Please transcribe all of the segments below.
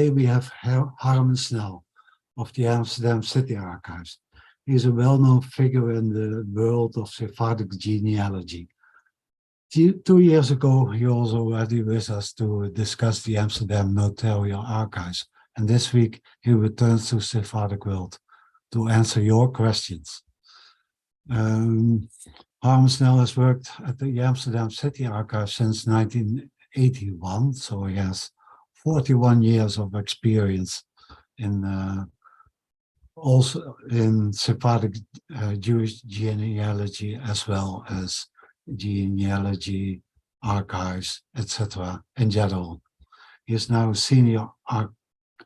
Today we have Harmen Snel of the Amsterdam City Archives. He is a well-known figure in the world of Sephardic genealogy. 2 years ago, he was already with us to discuss the Amsterdam Notarial Archives, and this week he returns to Sephardic world to answer your questions. Harmen Snel has worked at the Amsterdam City Archives since 1981, so he has 41 years of experience in also in Sephardic Jewish genealogy, as well as genealogy, archives, etc. in general. He is now a senior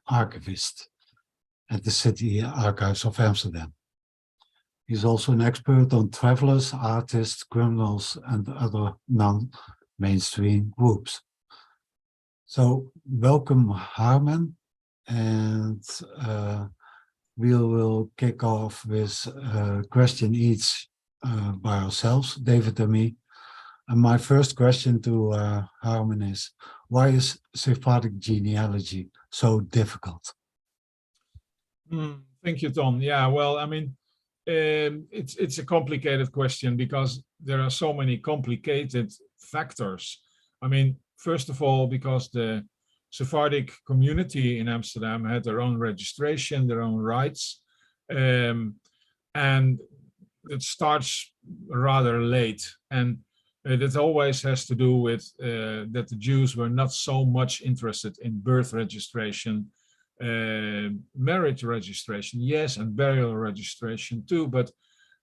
archivist at the City Archives of Amsterdam. He's also an expert on travelers, artists, criminals, and other non-mainstream groups. So welcome, Harmen, and we will kick off with a question each by ourselves, David and me. And my first question to Harmen is, why is Sephardic genealogy so difficult? Thank you, Tom. Yeah, well, I mean, it's a complicated question because there are so many complicated factors. I mean, first of all, because the Sephardic community in Amsterdam had their own registration, their own rights, and it starts rather late. And it always has to do with that the Jews were not so much interested in birth registration, marriage registration, yes, and burial registration too, but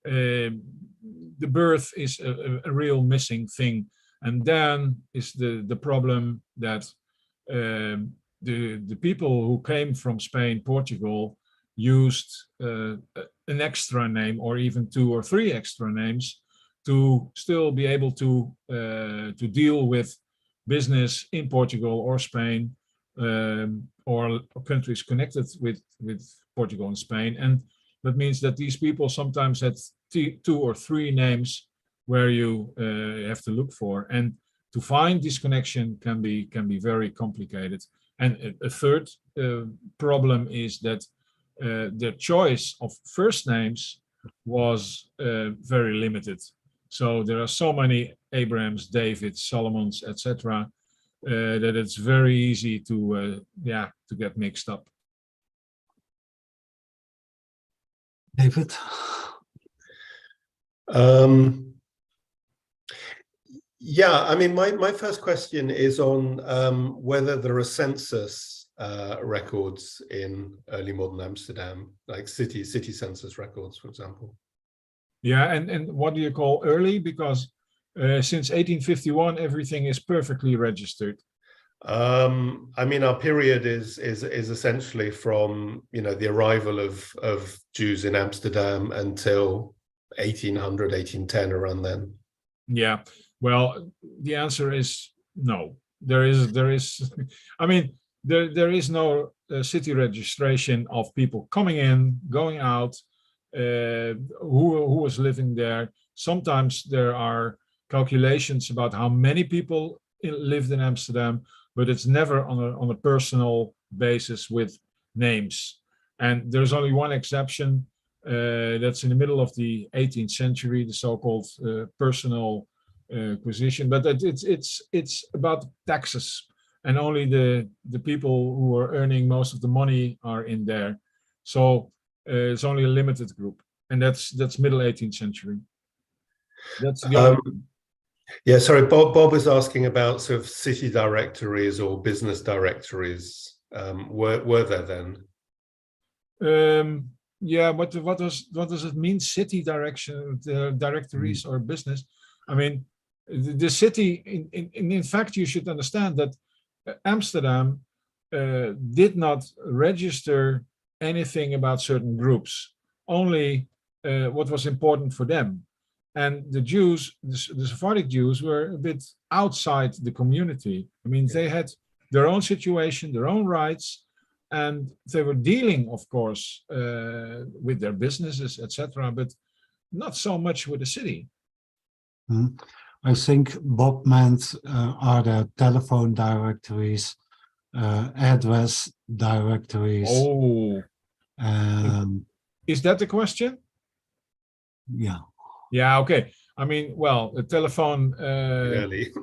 the birth is a real missing thing. And then is the problem that the people who came from Spain, Portugal, used an extra name or even 2 or 3 extra names to still be able to deal with business in Portugal or Spain, or countries connected with Portugal and Spain. And that means that these people sometimes had 2 or 3 names where you have to look for. And to find this connection can be very complicated. And a third problem is that the choice of first names was very limited. So there are so many Abrahams, Davids, Solomons, etc., that it's very easy to get mixed up. David? Yeah, I mean, my first question is on whether there are census records in early modern Amsterdam, like city census records, for example. Yeah, and what do you call early? Because since 1851, everything is perfectly registered. I mean, our period is essentially from, you know, the arrival of Jews in Amsterdam until 1800, 1810, around then. Yeah, well, the answer is no. There is. I mean, there is no city registration of people coming in, going out, who was living there. Sometimes there are calculations about how many people lived in Amsterdam, but it's never on a personal basis with names. And there's only one exception, that's in the middle of the 18th century, the so-called personal acquisition. But it's about taxes, and only the people who are earning most of the money are in there. So it's only a limited group, and that's middle 18th century. That's the only. Yeah, sorry, Bob was asking about sort of city directories or business directories. Were there then? Yeah, what does it mean, city directories or business? I mean, the city, in fact, you should understand that Amsterdam did not register anything about certain groups, only what was important for them. And the Jews, the Sephardic Jews, were a bit outside the community. I mean, they had their own situation, their own rights, and they were dealing, of course, with their businesses, etc., but not so much with the city. I think Bob meant, are there telephone directories address directories. Oh, is that the question? Yeah. Yeah, okay. I mean, well, the telephone Really?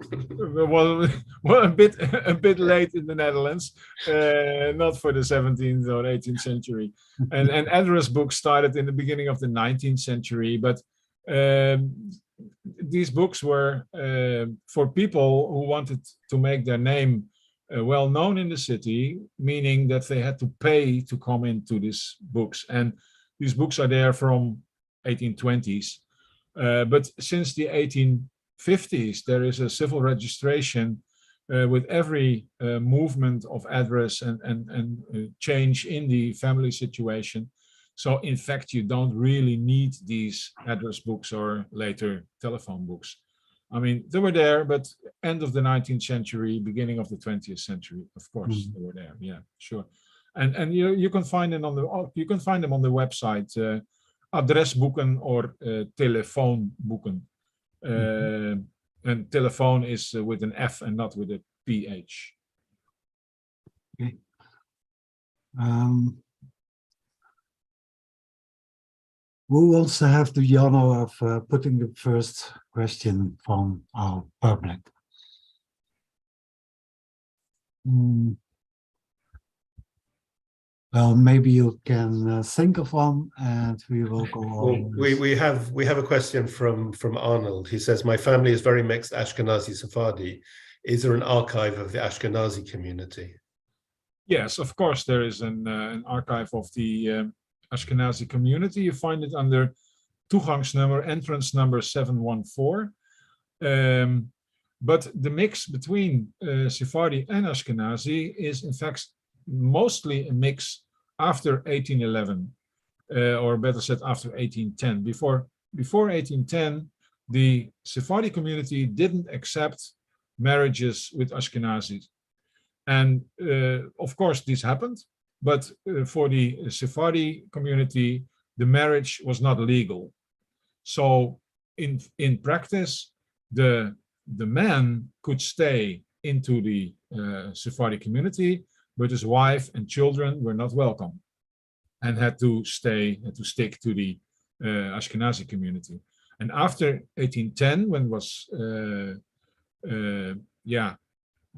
well a bit late in the Netherlands, not for the 17th or 18th century. And address books started in the beginning of the 19th century, but these books were for people who wanted to make their name well known in the city, meaning that they had to pay to come into these books. And these books are there from 1820s. But since the 1850s, there is a civil registration with every movement of address and change in the family situation. So in fact, you don't really need these address books or later telephone books. I mean, they were there, but end of the 19th century, beginning of the 20th century, of course, they were there. Yeah, sure. And you can find them on the website. Adresboeken or telefoonboeken. And telephone is with an F and not with a PH. Okay. Who wants to have the honor of putting the first question from our public? Well, maybe you can think of one, and we will go on. We have a question from Arnold. He says, "My family is very mixed Ashkenazi Sephardi. Is there an archive of the Ashkenazi community?" Yes, of course, there is an archive of the Ashkenazi community. You find it under toegangsnummer, entrance number 714. But the mix between Sephardi and Ashkenazi is in fact mostly a mix after 1811, or better said, after 1810. Before 1810, the Sephardi community didn't accept marriages with Ashkenazis. And of course, this happened, but for the Sephardi community, the marriage was not legal. So in practice, the man could stay into the Sephardi community, but his wife and children were not welcome and had to stick to the Ashkenazi community. And after 1810, when it was,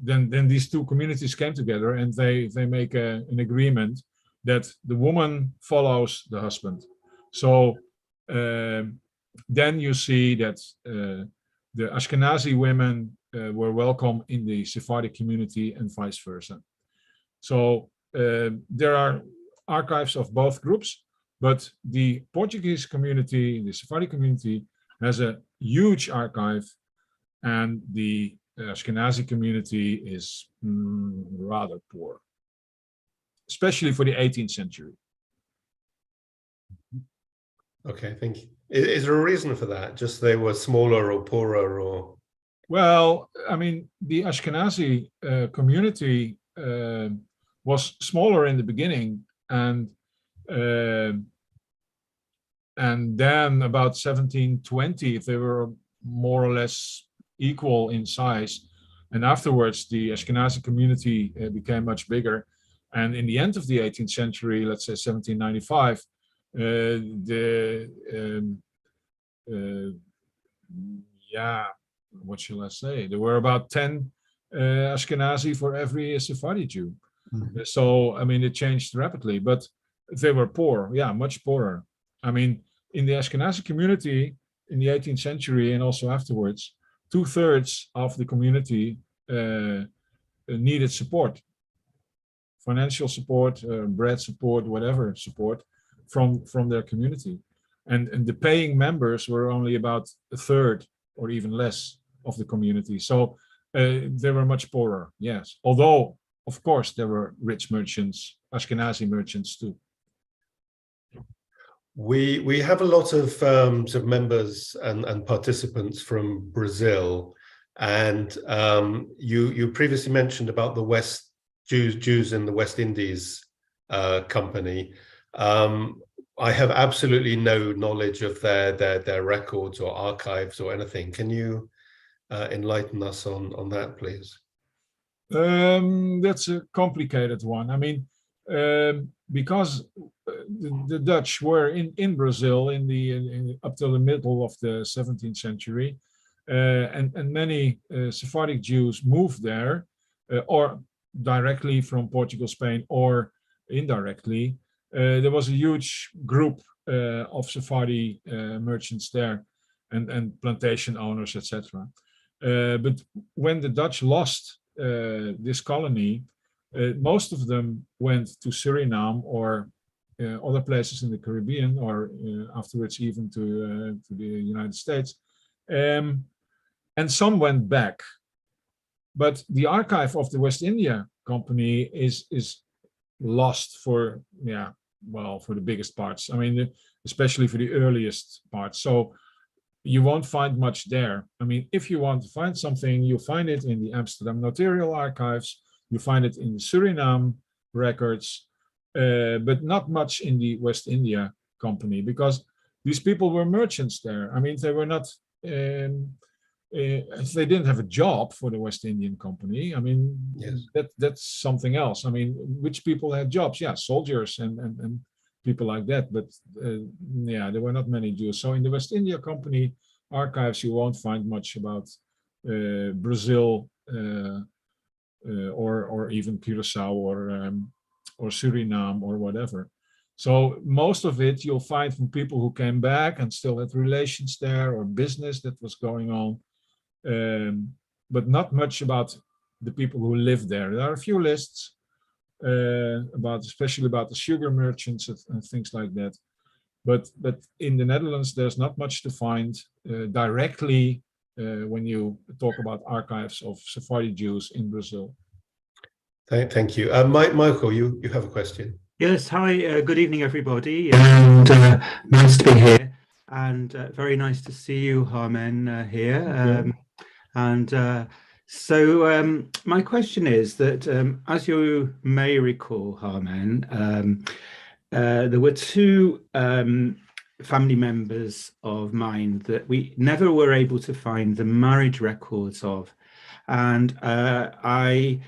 then these two communities came together and they make an agreement that the woman follows the husband. So then you see that the Ashkenazi women were welcome in the Sephardic community and vice versa. So there are archives of both groups, but the Portuguese community, the Sephardi community, has a huge archive, and the Ashkenazi community is rather poor, especially for the 18th century. Okay, thank you. Is there a reason for that? Just they were smaller or poorer, or? Well, I mean, the Ashkenazi community was smaller in the beginning, and then about 1720, they were more or less equal in size. And afterwards, the Ashkenazi community became much bigger. And in the end of the 18th century, let's say 1795, what shall I say? There were about 10 Ashkenazi for every Sephardi Jew. Mm-hmm. So, I mean, it changed rapidly, but they were poor, much poorer. I mean, in the Ashkenazi community in the 18th century and also afterwards, 2/3 of the community needed support, financial support, bread support, whatever support from their community. And the paying members were only about 1/3 or even less of the community. So they were much poorer, yes. Although, of course, there were rich merchants, Ashkenazi merchants too. We have a lot of sort of members and participants from Brazil, and you previously mentioned about the West Jews in the West Indies company. I have absolutely no knowledge of their records or archives or anything. Can you enlighten us on that, please? That's a complicated one. I mean, because the Dutch were in Brazil up till the middle of the 17th century, and many Sephardic Jews moved there, or directly from Portugal, Spain, or indirectly. There was a huge group of Sephardi merchants there, and plantation owners, etc. But when the Dutch lost this colony, most of them went to Suriname or other places in the Caribbean, or afterwards even to the United States, and some went back. But the archive of the West India Company is lost for for the biggest parts. I mean, especially for the earliest parts. So you won't find much there. I mean, if you want to find something, you find it in the Amsterdam Notarial Archives, you find it in the Suriname records, but not much in the West India Company, because these people were merchants there. I mean, they were not, they didn't have a job for the West Indian Company. I mean, Yes. that's something else. I mean, which people had jobs? Yeah, soldiers and people like that, but there were not many Jews. So in the West India Company archives, you won't find much about Brazil or even Curacao or Suriname or whatever. So most of it you'll find from people who came back and still had relations there, or business that was going on, but not much about the people who lived there. There are a few lists, especially about the sugar merchants and things like that. But in the Netherlands, there's not much to find directly when you talk about archives of Sephardi Jews in Brazil. Thank you. Michael, you have a question. Yes, hi, good evening, everybody, and nice to be here, and very nice to see you, Harmen, here. So my question is that, as you may recall, Harmen, there were two family members of mine that we never were able to find the marriage records of, and I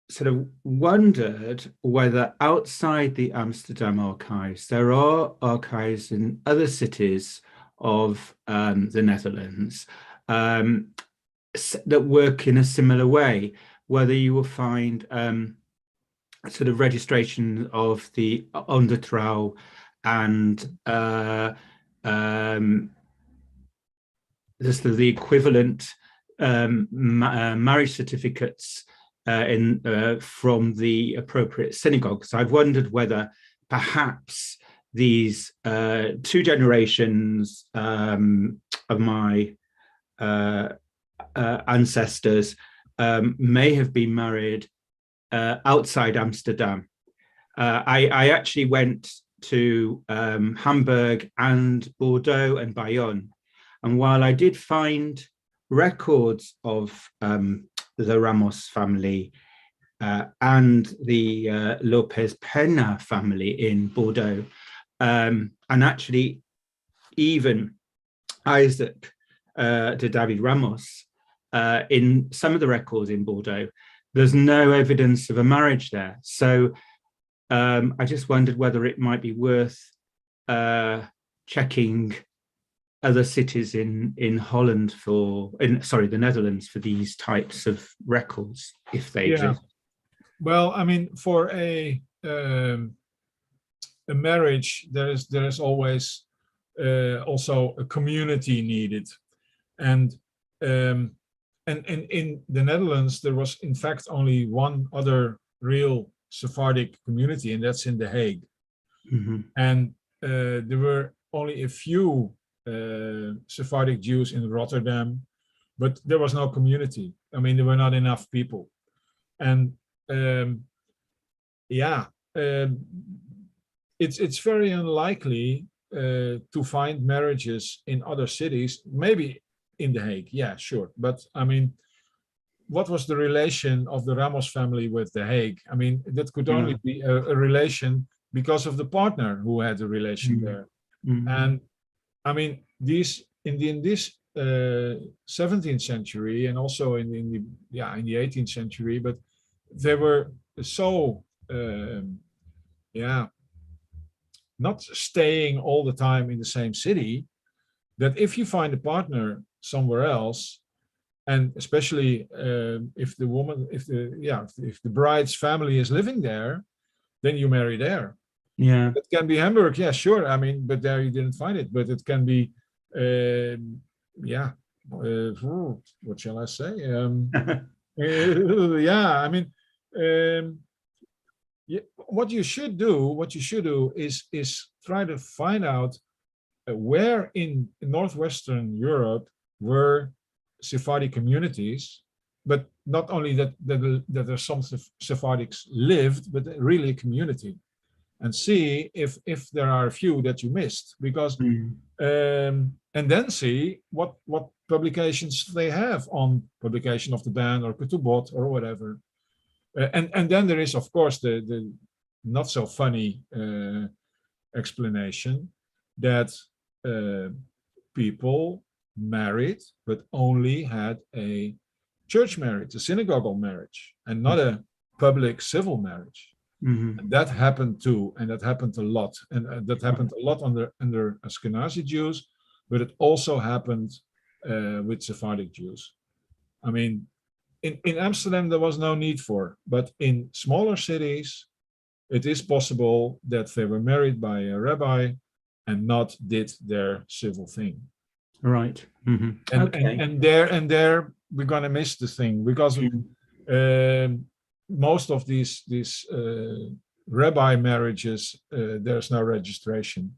sort of wondered whether outside the Amsterdam archives, there are archives in other cities of the Netherlands that work in a similar way, whether you will find sort of registration of the Trouwen and the equivalent marriage certificates from the appropriate synagogues. I've wondered whether perhaps these two generations of my ancestors may have been married outside Amsterdam. I actually went to Hamburg and Bordeaux and Bayonne, and while I did find records of the Ramos family and the Lopez Pena family in Bordeaux, and actually even Isaac de David Ramos, in some of the records in Bordeaux, there's no evidence of a marriage there. So I just wondered whether it might be worth checking other cities in Holland the Netherlands for these types of records, if they exist. Well, I mean, for a marriage, there is always also a community needed, and in the Netherlands there was in fact only one other real Sephardic community, and that's in The Hague. Mm-hmm. And there were only a few Sephardic Jews in Rotterdam, but there was no community. I mean, there were not enough people, and it's very unlikely to find marriages in other cities. Maybe in The Hague, yeah, sure, but I mean, what was the relation of the Ramos family with The Hague? I mean, that could only be a relation because of the partner who had a relation there. Mm-hmm. And I mean, in this 17th century and also in the 18th century, but they were so not staying all the time in the same city, that if you find a partner somewhere else, and especially if the bride's family is living there, then you marry there. Yeah. It can be Hamburg, yeah, sure. I mean, but there you didn't find it. But it can be, what shall I say? I mean, what you should do is try to find out where in Northwestern Europe were Sephardic communities, but not only that there some Sephardics lived, but really a community, and see if there are a few that you missed, because and then see what publications they have on publication of the ban or ketuboth or whatever. And then there is, of course, the not so funny explanation that people married, but only had a church marriage, a synagogal marriage, and not a public civil marriage. And that happened too, and that happened a lot, and that happened a lot under Ashkenazi Jews, but it also happened with Sephardic Jews. I mean, in Amsterdam there was no need for, but in smaller cities, it is possible that they were married by a rabbi and not did their civil thing. Right. And there we're gonna miss the thing, because most of these rabbi marriages, there's no registration,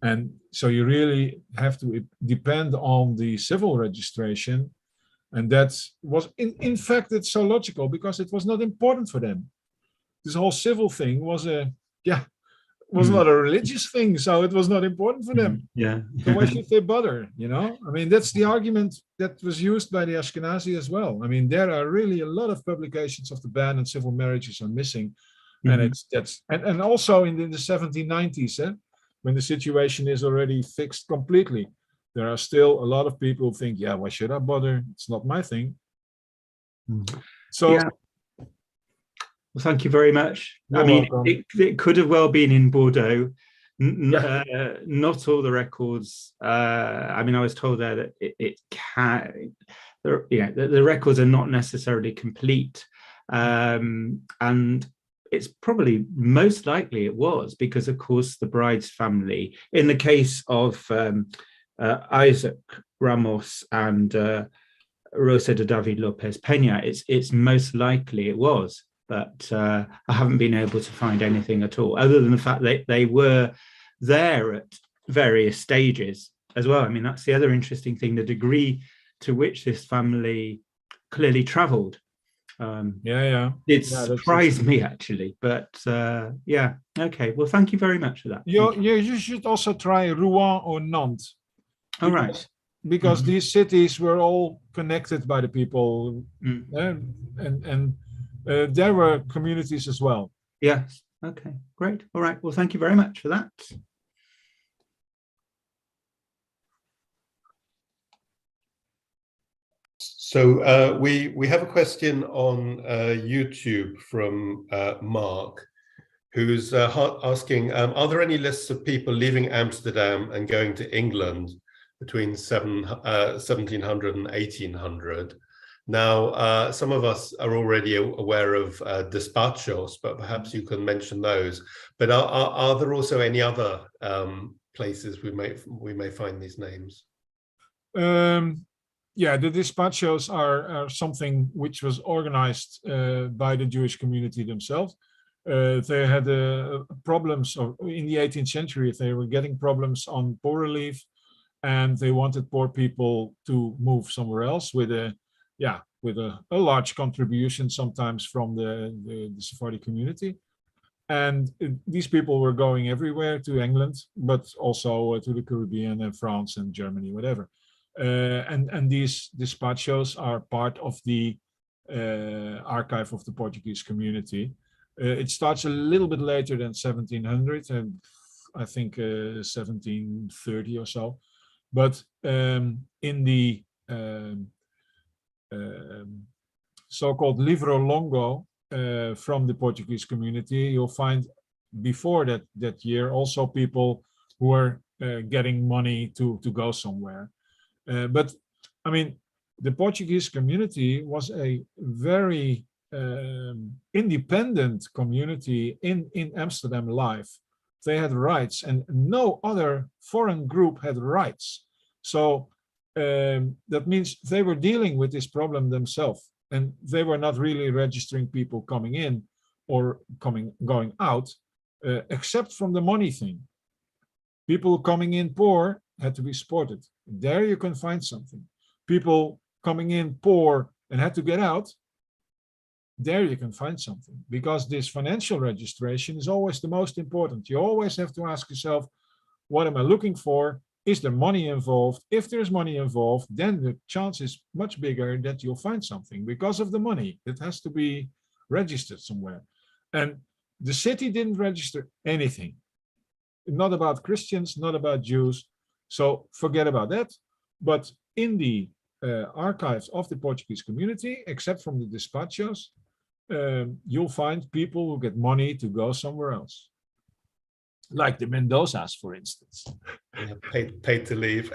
and so you really have to depend on the civil registration, and that was in fact it's so logical, because it was not important for them. This whole civil thing was not a religious thing, so it was not important for them. Yeah. So why should they bother? You know, I mean, that's the argument that was used by the Ashkenazi as well. I mean, there are really a lot of publications of the ban and civil marriages are missing, and and also in the 1790s, when the situation is already fixed completely, there are still a lot of people who think, yeah, why should I bother? It's not my thing. So. Yeah. Well, thank you very much. You're I mean, welcome. it could have well been in Bordeaux. Not all the records. I mean, I was told there that it can. The records are not necessarily complete, and it's probably most likely it was because, of course, the bride's family. In the case of Isaac Ramos and Rosa de David Lopez Peña, it's most likely it was. But I haven't been able to find anything at all, other than the fact that they were there at various stages as well. I mean, that's the other interesting thing, the degree to which this family clearly traveled. It surprised me, actually. But okay. Well, thank you very much for that. You should also try Rouen or Nantes. All right. Because these cities were all connected by the people, and there were communities as well. Yes. Okay. Great. All right. Well, thank you very much for that. So we have a question on YouTube from Mark, who's asking, are there any lists of people leaving Amsterdam and going to England between 1700 and 1800? Now, some of us are already aware of despachos, but perhaps you can mention those. But are there also any other places we may find these names? Yeah, the despachos are something which was organized by the Jewish community themselves. They had problems in the 18th century. They were getting problems on poor relief, and they wanted poor people to move somewhere else with a large contribution, sometimes from the Sephardic community. And these people were going everywhere, to England, but also to the Caribbean and France and Germany, whatever. And these despachos are part of the archive of the Portuguese community. It starts a little bit later than 1700, and I think 1730 or so. But in the so-called Livro Longo from the Portuguese community, you'll find before that year also people who were getting money to go somewhere. But I mean, the Portuguese community was a very independent community in Amsterdam life. They had rights, and no other foreign group had rights. So that means they were dealing with this problem themselves, and they were not really registering people coming in or going out, except from the money thing. People coming in poor had to be supported. There you can find something. People coming in poor and had to get out, there you can find something, because this financial registration is always the most important. You always have to ask yourself, what am I looking for? Is there money involved? If there's money involved, then the chance is much bigger that you'll find something because of the money. It has to be registered somewhere. And the city didn't register anything. Not about Christians, not about Jews. So forget about that. But in the archives of the Portuguese community, except from the despachos, you'll find people who get money to go somewhere else. Like the Mendozas, for instance. Yeah, paid to leave.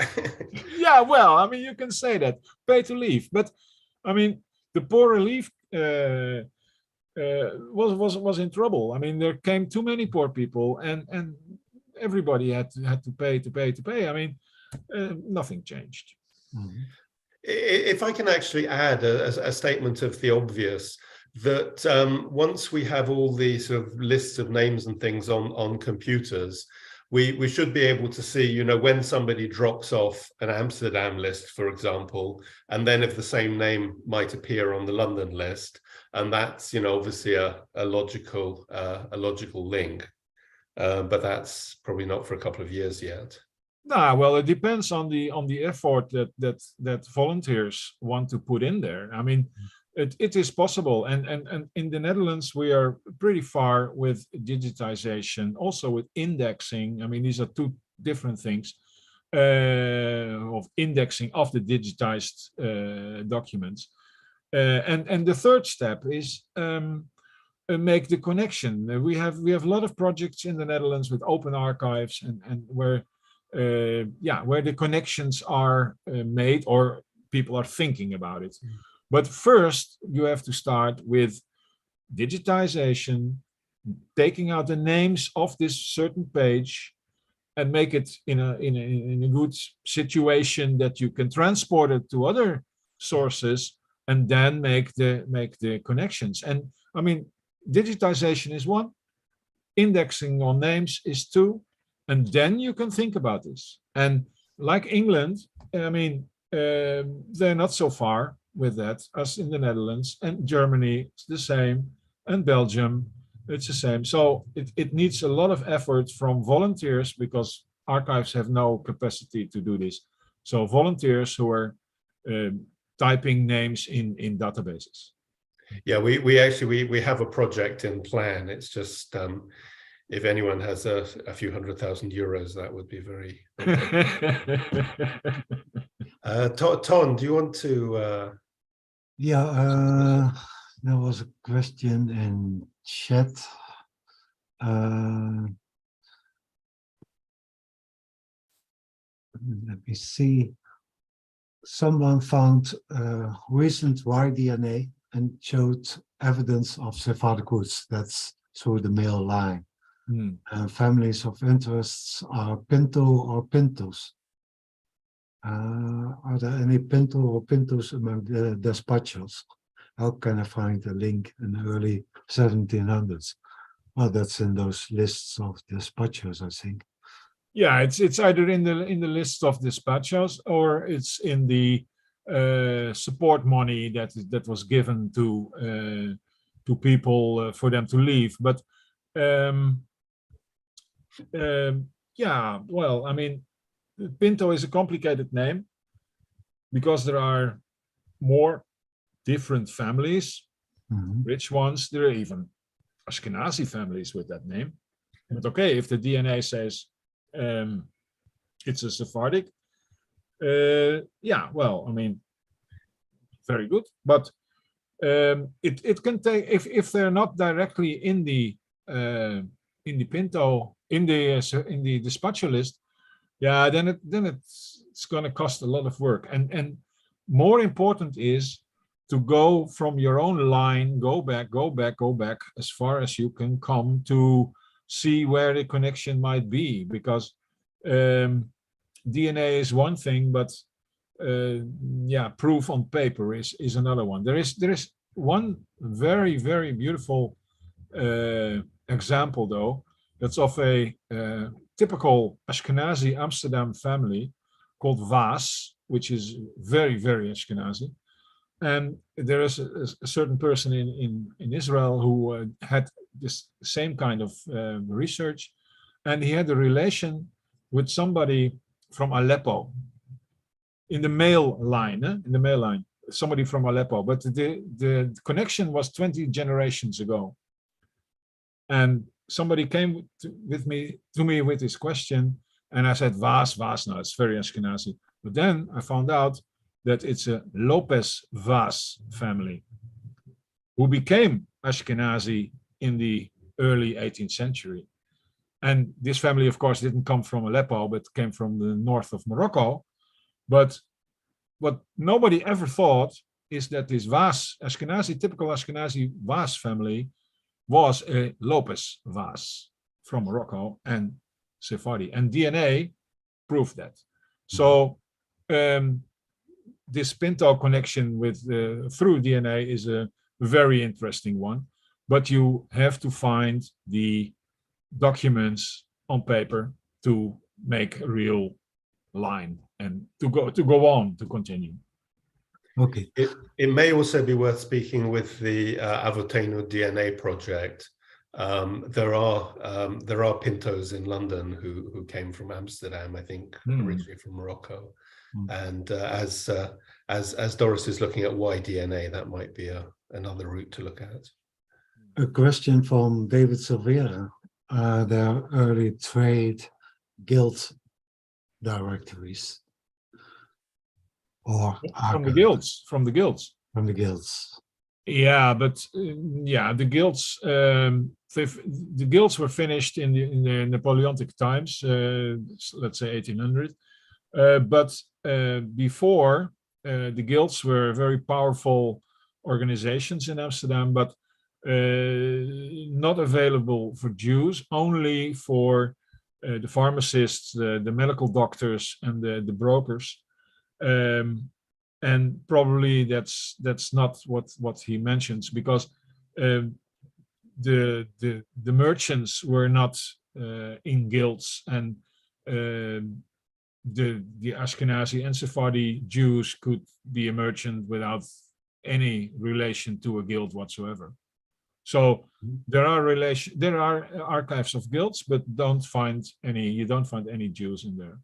Yeah, well, I mean, you can say that, pay to leave. But I mean, the poor relief was in trouble. I mean, there came too many poor people, and everybody had to pay. I mean, nothing changed. Mhm. If I can actually add a statement of the obvious, that once we have all the sort of lists of names and things on computers, we should be able to see, you know, when somebody drops off an Amsterdam list, for example, and then if the same name might appear on the London list, and that's, you know, obviously a logical link, but that's probably not for a couple of years yet. Nah, well, it depends on the effort that volunteers want to put in there. I mean, it is possible, and in the Netherlands we are pretty far with digitization, also with indexing. I mean, these are two different things, of indexing of the digitized documents, and the third step is make the connection. We have a lot of projects in the Netherlands with open archives, and where where the connections are made, or people are thinking about it. But first, you have to start with digitization, taking out the names of this certain page, and make it in a good situation that you can transport it to other sources, and then make the connections. And I mean, digitization is one, indexing on names is two, and then you can think about this. And like England, I mean, they're not so far with that as in the Netherlands, and Germany is the same, and Belgium, it's the same. So it needs a lot of effort from volunteers, because archives have no capacity to do this. So volunteers who are typing names in databases. Yeah, we actually have a project in plan. It's just if anyone has a few €100,000, that would be very. Ton, do you want to? Yeah, there was a question in chat. Let me see. Someone found recent Y-DNA and showed evidence of Sephardic roots. That's through the male line. Families of interests are Pinto or Pintos. Are there any Pinto or Pintos among the despachos? How can I find a link in the early 1700s? Well, that's in those lists of despachos, I think. Yeah, it's either in the list of despachos, or it's in the support money that was given to people for them to leave. But yeah, well, I mean, Pinto is a complicated name because there are more different families, rich ones. There are even Ashkenazi families with that name. But okay, if the DNA says it's a Sephardic, Yeah, well, I mean, very good, but it can take, if they're not directly in the Pinto, in the dispatcher list, yeah, then it's going to cost a lot of work, and more important is to go from your own line, go back as far as you can come to see where the connection might be, because DNA is one thing, but yeah, proof on paper is another one. There is one very, very beautiful example, though, that's of a typical Ashkenazi Amsterdam family called Vaas, which is very, very Ashkenazi. And there is a certain person in Israel who had this same kind of research, and he had a relation with somebody from Aleppo in the male line, somebody from Aleppo, but the connection was 20 generations ago. And somebody came to me with this question, and I said, Vaas, no, it's very Ashkenazi. But then I found out that it's a Lopez Vaas family who became Ashkenazi in the early 18th century. And this family, of course, didn't come from Aleppo, but came from the north of Morocco. But what nobody ever thought is that this Vaas, typical Ashkenazi Vaas family was a Lopez Vaas from Morocco and Sephardi. And DNA proved that. So this Pinto connection with through DNA is a very interesting one, but you have to find the documents on paper to make a real line and to go on, to continue. Okay. It may also be worth speaking with the Avotenu DNA project. There are Pintos in London who came from Amsterdam, I think, originally from Morocco. And as Doris is looking at Y-DNA, that might be another route to look at. A question from David Silvera. There are early trade guild directories. Or from the guilds. Yeah, but yeah, the guilds were finished in the Napoleonic times, let's say 1800. But before, the guilds were very powerful organizations in Amsterdam, but not available for Jews, only for the pharmacists, the medical doctors, and the brokers. And probably that's not what he mentions, because the merchants were not in guilds, and the Ashkenazi and Sephardi Jews could be a merchant without any relation to a guild whatsoever. So there are archives of guilds, but you don't find any Jews in there.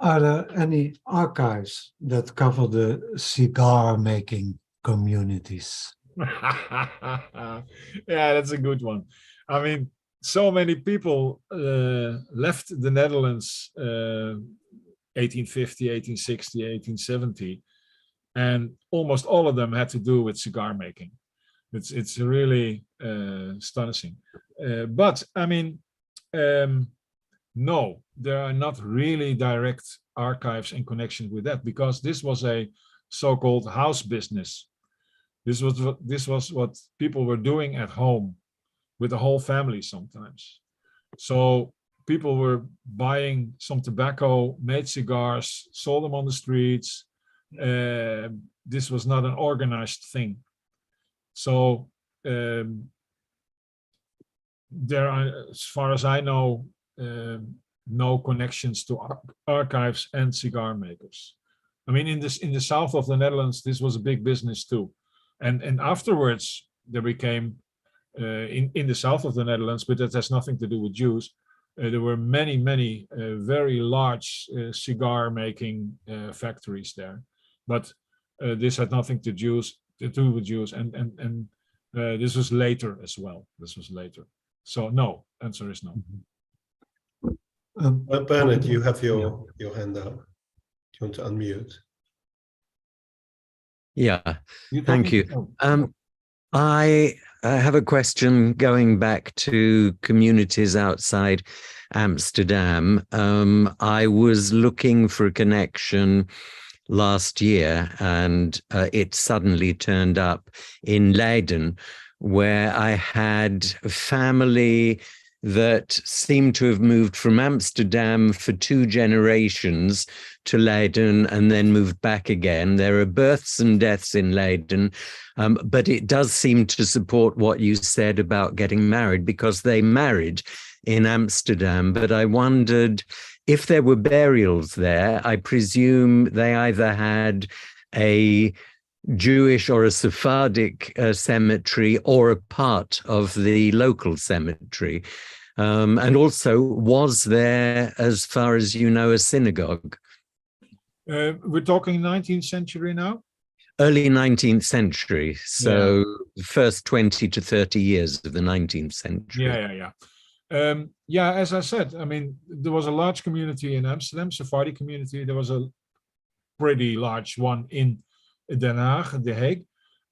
Are there any archives that cover the cigar making communities? Yeah, that's a good one. I mean, so many people left the Netherlands 1850, 1860, 1870, and almost all of them had to do with cigar making. It's really astonishing. But I mean, no, there are not really direct archives in connection with that, because this was a so-called house business. This was what people were doing at home with the whole family sometimes. So people were buying some tobacco, made cigars, sold them on the streets. This was not an organized thing. So there are, as far as I know, no connections to archives and cigar makers. I mean, in the south of the Netherlands, this was a big business too, and afterwards there became in the south of the Netherlands, but that has nothing to do with Jews. There were many very large cigar making factories there, but this had nothing to do with Jews, and this was later as well. This was later. So no, answer is no. Bernard, you have your hand up. Do you want to unmute? Yeah, You thank you. talking- I have a question going back to communities outside Amsterdam. I was looking for a connection last year, and it suddenly turned up in Leiden, where I had a family that seemed to have moved from Amsterdam for 2 generations to Leiden and then moved back again. There are births and deaths in Leiden, but it does seem to support what you said about getting married, because they married in Amsterdam. But I wondered if there were burials there. I presume they either had a Jewish or a Sephardic cemetery or a part of the local cemetery. And also, was there, as far as you know, a synagogue? we're talking 19th century now? Early 19th century, so the first 20 to 30 years of the 19th century. Yeah, as I said, I mean, there was a large community in Amsterdam, Sephardic community. There was a pretty large one in Den Haag, The Hague,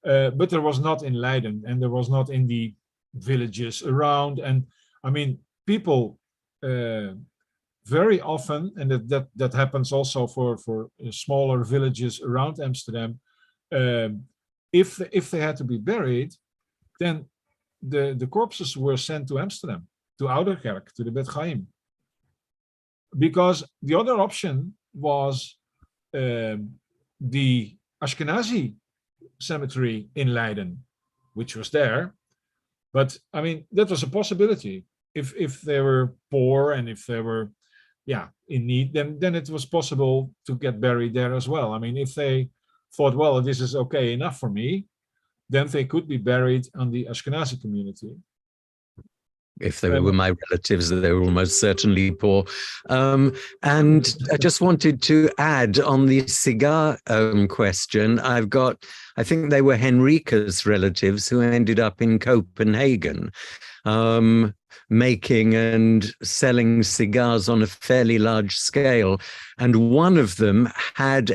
but there was not in Leiden, and there was not in the villages around. And I mean, people very often, and that happens also for smaller villages around Amsterdam, if they had to be buried, then the corpses were sent to Amsterdam, to Ouderkerk, to the Bet Chaim. Because the other option was the Ashkenazi cemetery in Leiden, which was there. But I mean, that was a possibility. If they were poor and if they were, in need, then it was possible to get buried there as well. I mean, if they thought, well, this is okay enough for me, then they could be buried on the Ashkenazi community. If they were my relatives, they were almost certainly poor. And I just wanted to add on the cigar question. I think they were Henrika's relatives who ended up in Copenhagen, making and selling cigars on a fairly large scale. And one of them had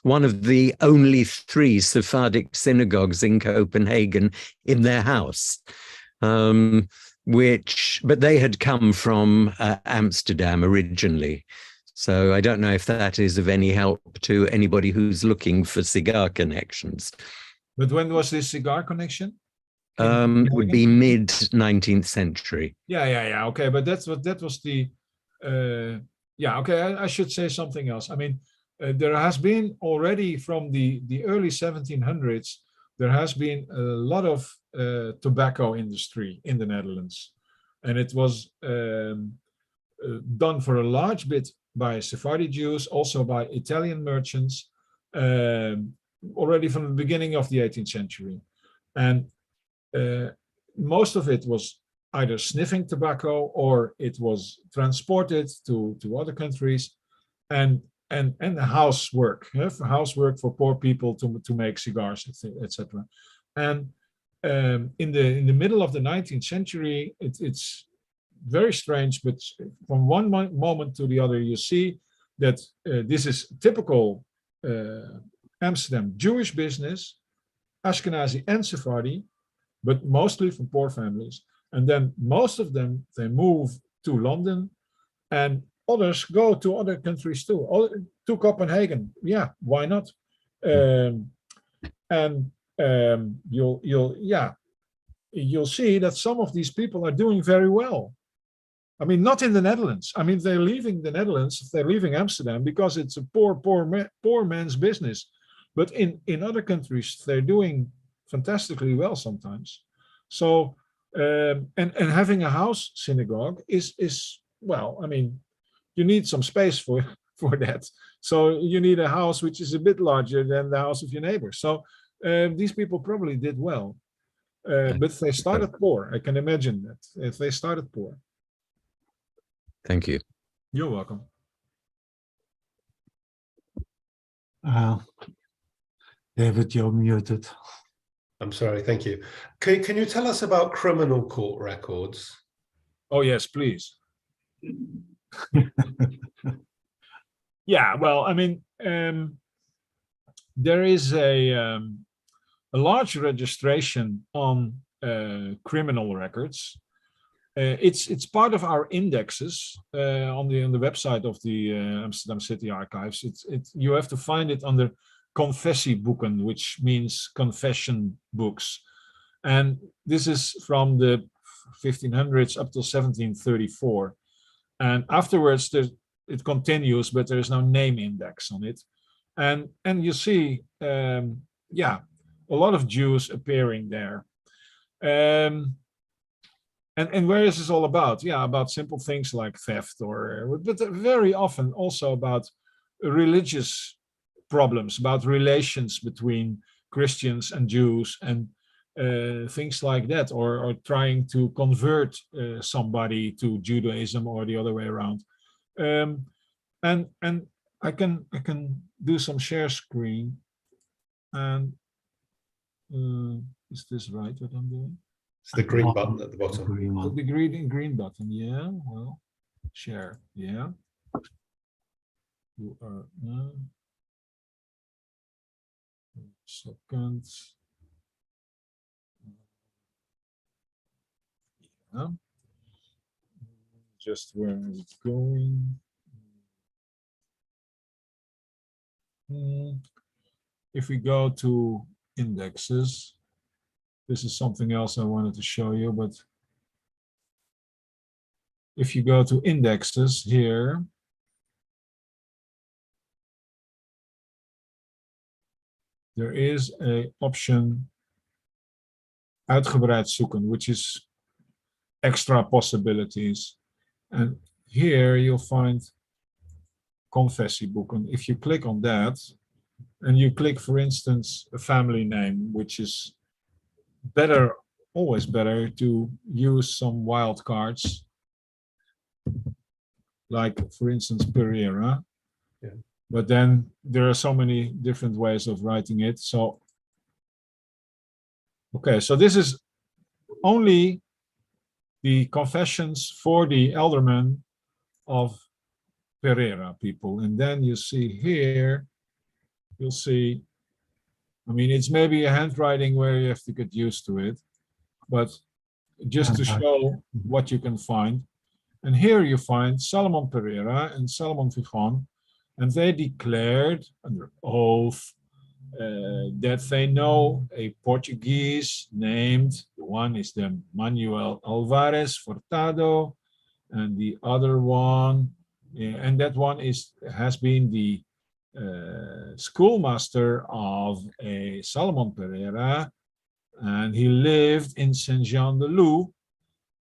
one of the only 3 Sephardic synagogues in Copenhagen in their house. But they had come from Amsterdam originally. So I don't know if that is of any help to anybody who's looking for cigar connections. But when was this cigar connection? Would be mid 19th century. Yeah. Okay, but that was the. Okay. I should say something else. I mean, there has been already from the early 1700s. There has been a lot of tobacco industry in the Netherlands, and it was done for a large bit by Sephardi Jews, also by Italian merchants, already from the beginning of the 18th century. And most of it was either sniffing tobacco or it was transported to other countries, and housework, housework for poor people to make cigars, etc. And in the middle of the 19th century, it's very strange, but from one moment to the other, you see that this is typical Amsterdam Jewish business, Ashkenazi and Sephardi, but mostly from poor families. And then most of them, they move to London, and others go to other countries too, to Copenhagen. Yeah, why not? You'll see that some of these people are doing very well. I mean, not in the Netherlands. I mean, they're leaving the Netherlands, they're leaving Amsterdam because it's a poor man's business. But in other countries, they're doing fantastically well sometimes. So, and having a house synagogue is well, I mean, you need some space for that. So you need a house which is a bit larger than the house of your neighbor. So these people probably did well, but they started poor. I can imagine that if they started poor. Thank you. You're welcome. David, you're muted. I'm sorry, thank you. Can you tell us about criminal court records? Oh yes, please. Yeah, well, I mean, there is a large registration on criminal records. It's part of our indexes on the website of the Amsterdam City Archives. You have to find it under confessieboeken, which means confession books, and this is from the 1500s up till 1734, and afterwards it continues, but there is no name index on it, and you see, yeah, a lot of Jews appearing there. And where is this all about? Yeah, about simple things like theft, but very often also about religious problems, about relations between Christians and Jews, and things like that, or trying to convert somebody to Judaism or the other way around. And I can do some share screen. And is this right what I'm doing? It's the green button at the bottom. Green one. The green button, yeah. Well, share, yeah. You are second. Yeah. Just where it's going. If we go to indexes, this is something else I wanted to show you, but if you go to indexes here, there is a option uitgebreid zoeken, which is extra possibilities. And here you'll find confessieboeken. If you click on that, and you click, for instance, a family name, which is better, always better to use some wildcards, like, for instance, Pereira. Yeah. But then there are so many different ways of writing it. So, okay, so this is only the confessions for the aldermen of Pereira people. And then you see here, you'll see, I mean, it's maybe a handwriting where you have to get used to it, but just to show what you can find. And here you find Salomon Pereira and Salomon Figon, and they declared under oath that they know a Portuguese named, one is the Manuel Alvarez Furtado, and the other one, and that one has been the schoolmaster of a Salomon Pereira, and he lived in Saint-Jean-de-Luz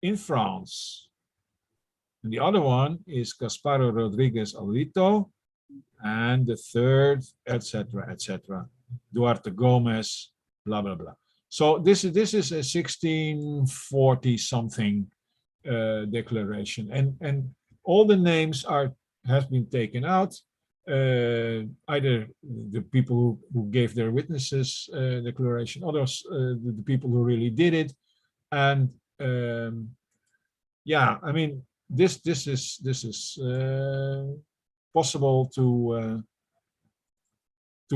in France. And the other one is Gasparo Rodriguez Alito, and the third, etc., etc. Duarte Gomez, blah blah blah. So this is a 1640 something declaration, and all the names have been taken out. Either the people who gave their witnesses declaration, others the people who really did it, and yeah, I mean this is possible to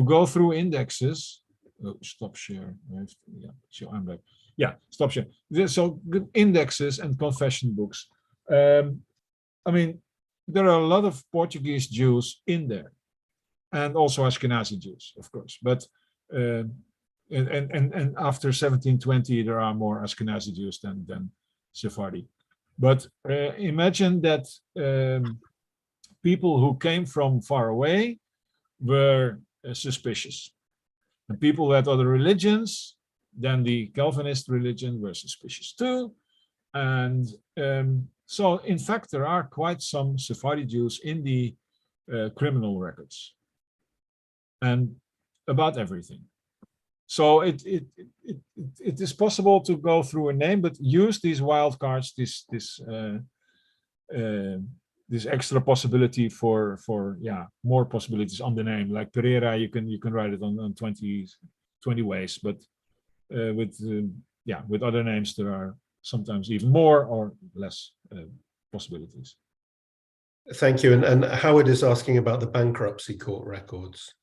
go through indexes. Oh, stop share. Yeah, so I'm back. Yeah, stop share. So indexes and confession books. I mean, there are a lot of Portuguese Jews in there, and also Ashkenazi Jews, of course. But and after 1720, there are more Ashkenazi Jews than Sephardi. But imagine that people who came from far away were suspicious, and people who had other religions than the Calvinist religion were suspicious too. And so, in fact, there are quite some Sephardi Jews in the criminal records, and about everything. So it is possible to go through a name, but use these wildcards, this extra possibility for more possibilities on the name. Like Pereira, you can write it on 20 ways, but with other names there are sometimes even more or less possibilities. Thank you. And Howard is asking about the bankruptcy court records.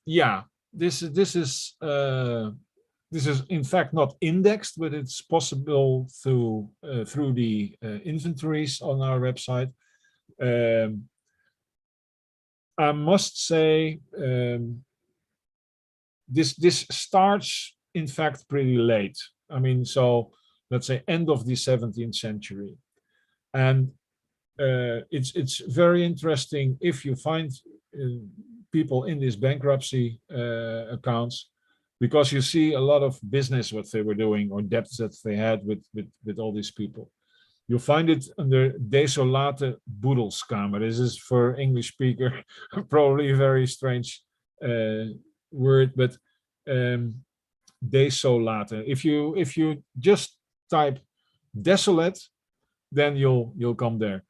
Yeah, this is in fact not indexed, but it's possible through the inventories on our website. I must say this starts in fact pretty late. I mean, so let's say end of the 17th century, and it's very interesting if you find people in these bankruptcy accounts, because you see a lot of business what they were doing or debts that they had with all these people. You find it under desolate boedelskamer. This is for English speaker probably a very strange word, but desolate. If you just type desolate, then you'll come there.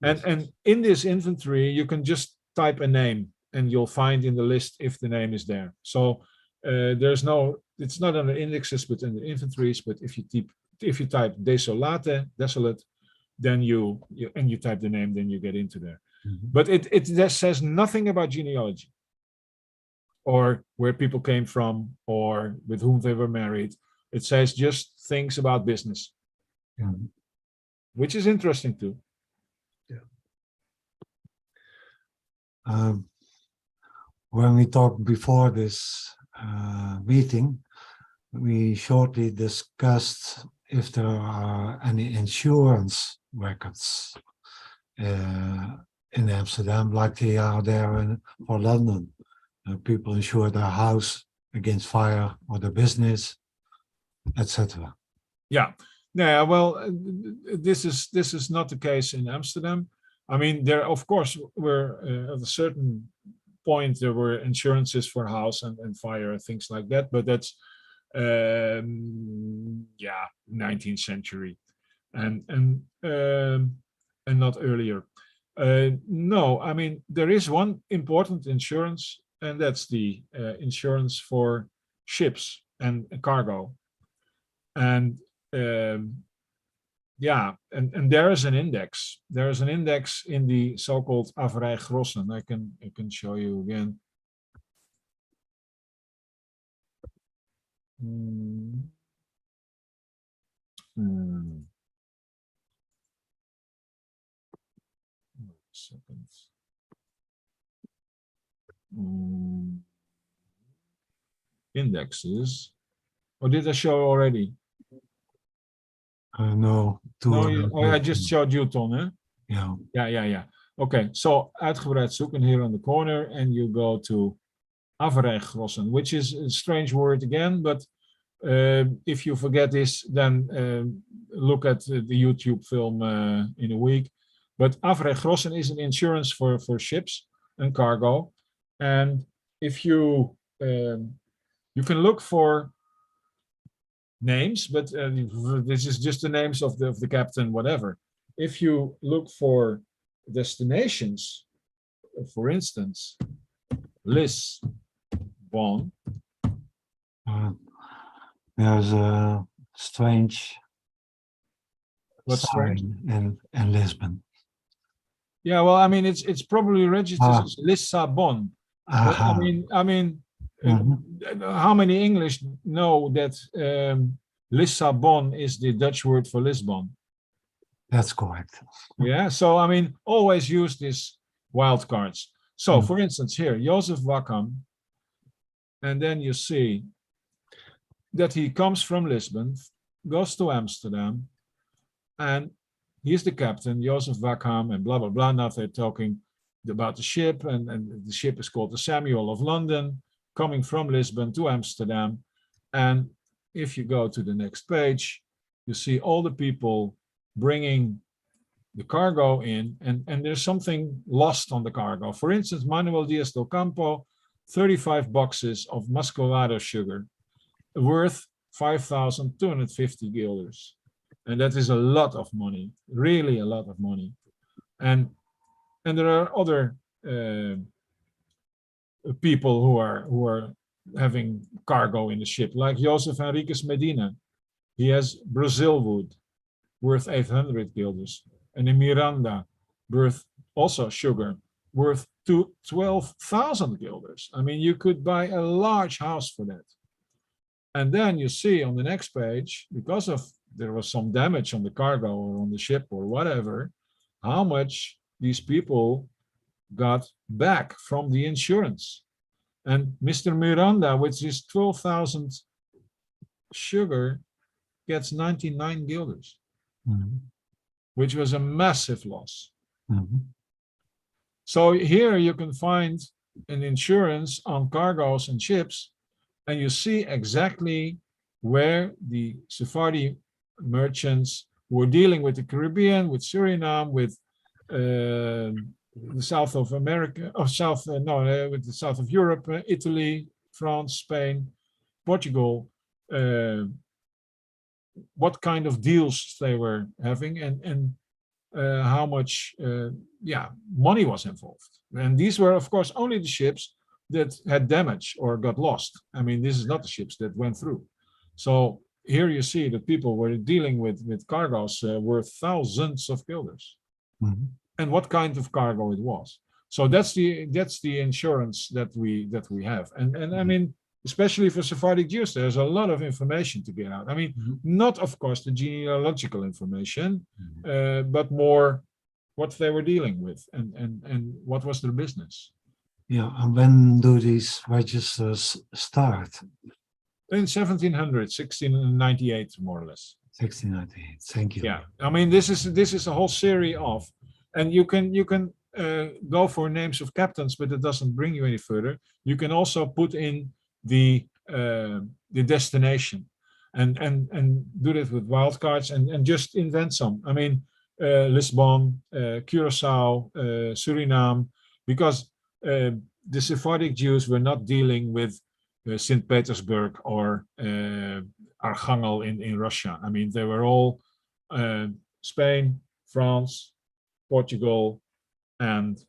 And in this inventory, you can just type a name and you'll find in the list if the name is there. So it's not under indexes, but in the inventories. But if you type desolate, then you type the name, then you get into there. Mm-hmm. But it says nothing about genealogy or where people came from or with whom they were married. It says just things about business, which is interesting too. When we talked before this meeting, we shortly discussed if there are any insurance records in Amsterdam, like they are there for London. People insure their house against fire or their business, etc. Yeah. Well, this is not the case in Amsterdam. I mean, there, of course, were at a certain point, there were insurances for house and fire and things like that, but that's, 19th century and not earlier. No, I mean, there is one important insurance, and that's the insurance for ships and cargo. And and there is an index. There is an index in the so-called Averij-Grossen. I can show you again. Seconds. Indexes. Or did I show already? No. I just showed you, Ton, eh? Yeah. Okay, so uitgebreid zoeken here on the corner, and you go to Averij-Grossen, which is a strange word again, but if you forget this, then look at the YouTube film in a week. But Averij-Grossen is an insurance for ships and cargo, and if you can look for names, but this is just the names of the captain, whatever. If you look for destinations, for instance, Lisbon. There's a strange sign in Lisbon. Yeah, well, I mean, it's probably registered as Lissabon. I mean, how many English know that Lissabon is the Dutch word for Lisbon? That's correct. Yeah, so I mean, always use these wildcards. So, for instance, here, Joseph Wakam, and then you see that he comes from Lisbon, goes to Amsterdam, and he's the captain, Joseph Wakam, and blah, blah, blah. Now they're talking about the ship, and the ship is called the Samuel of London, coming from Lisbon to Amsterdam. And if you go to the next page, you see all the people bringing the cargo in, and there's something lost on the cargo. For instance, Manuel Diaz del Campo, 35 boxes of muscovado sugar, worth 5,250 guilders. And that is a lot of money, really a lot of money. And there are other people who are having cargo in the ship, like Joseph Enriquez Medina. He has Brazil wood, worth 800 guilders. And in Miranda, worth also sugar, worth 12,000 guilders. I mean, you could buy a large house for that. And then you see on the next page, because of there was some damage on the cargo or on the ship or whatever, how much these people got back from the insurance. And Mr. Miranda, with his 12,000 sugar, gets 99 guilders, which was a massive loss. So here you can find an insurance on cargoes and ships, and you see exactly where the Sephardi merchants were dealing with the Caribbean, with Suriname, with the south of America, or with the south of Europe, Italy, France, Spain, Portugal, what kind of deals they were having, and how much money was involved. And these were, of course, only the ships that had damage or got lost. I mean, this is not the ships that went through. So here you see that people were dealing with cargoes worth thousands of guilders. And what kind of cargo it was. So that's the insurance that we have. And I mean, especially for Sephardic Jews, there's a lot of information to get out. I mean, not of course the genealogical information, but more what they were dealing with and what was their business. Yeah, and when do these registers start? In 1698, more or less. 1698. Thank you. Yeah, I mean, this is a whole series of, and you can go for names of captains, but it doesn't bring you any further. You can also put in the destination, and do that with wildcards and just invent some. I mean, Lisbon, Curacao, Suriname, because the Sephardic Jews were not dealing with St. Petersburg or Archangel in Russia. I mean, they were all Spain, France, Portugal, and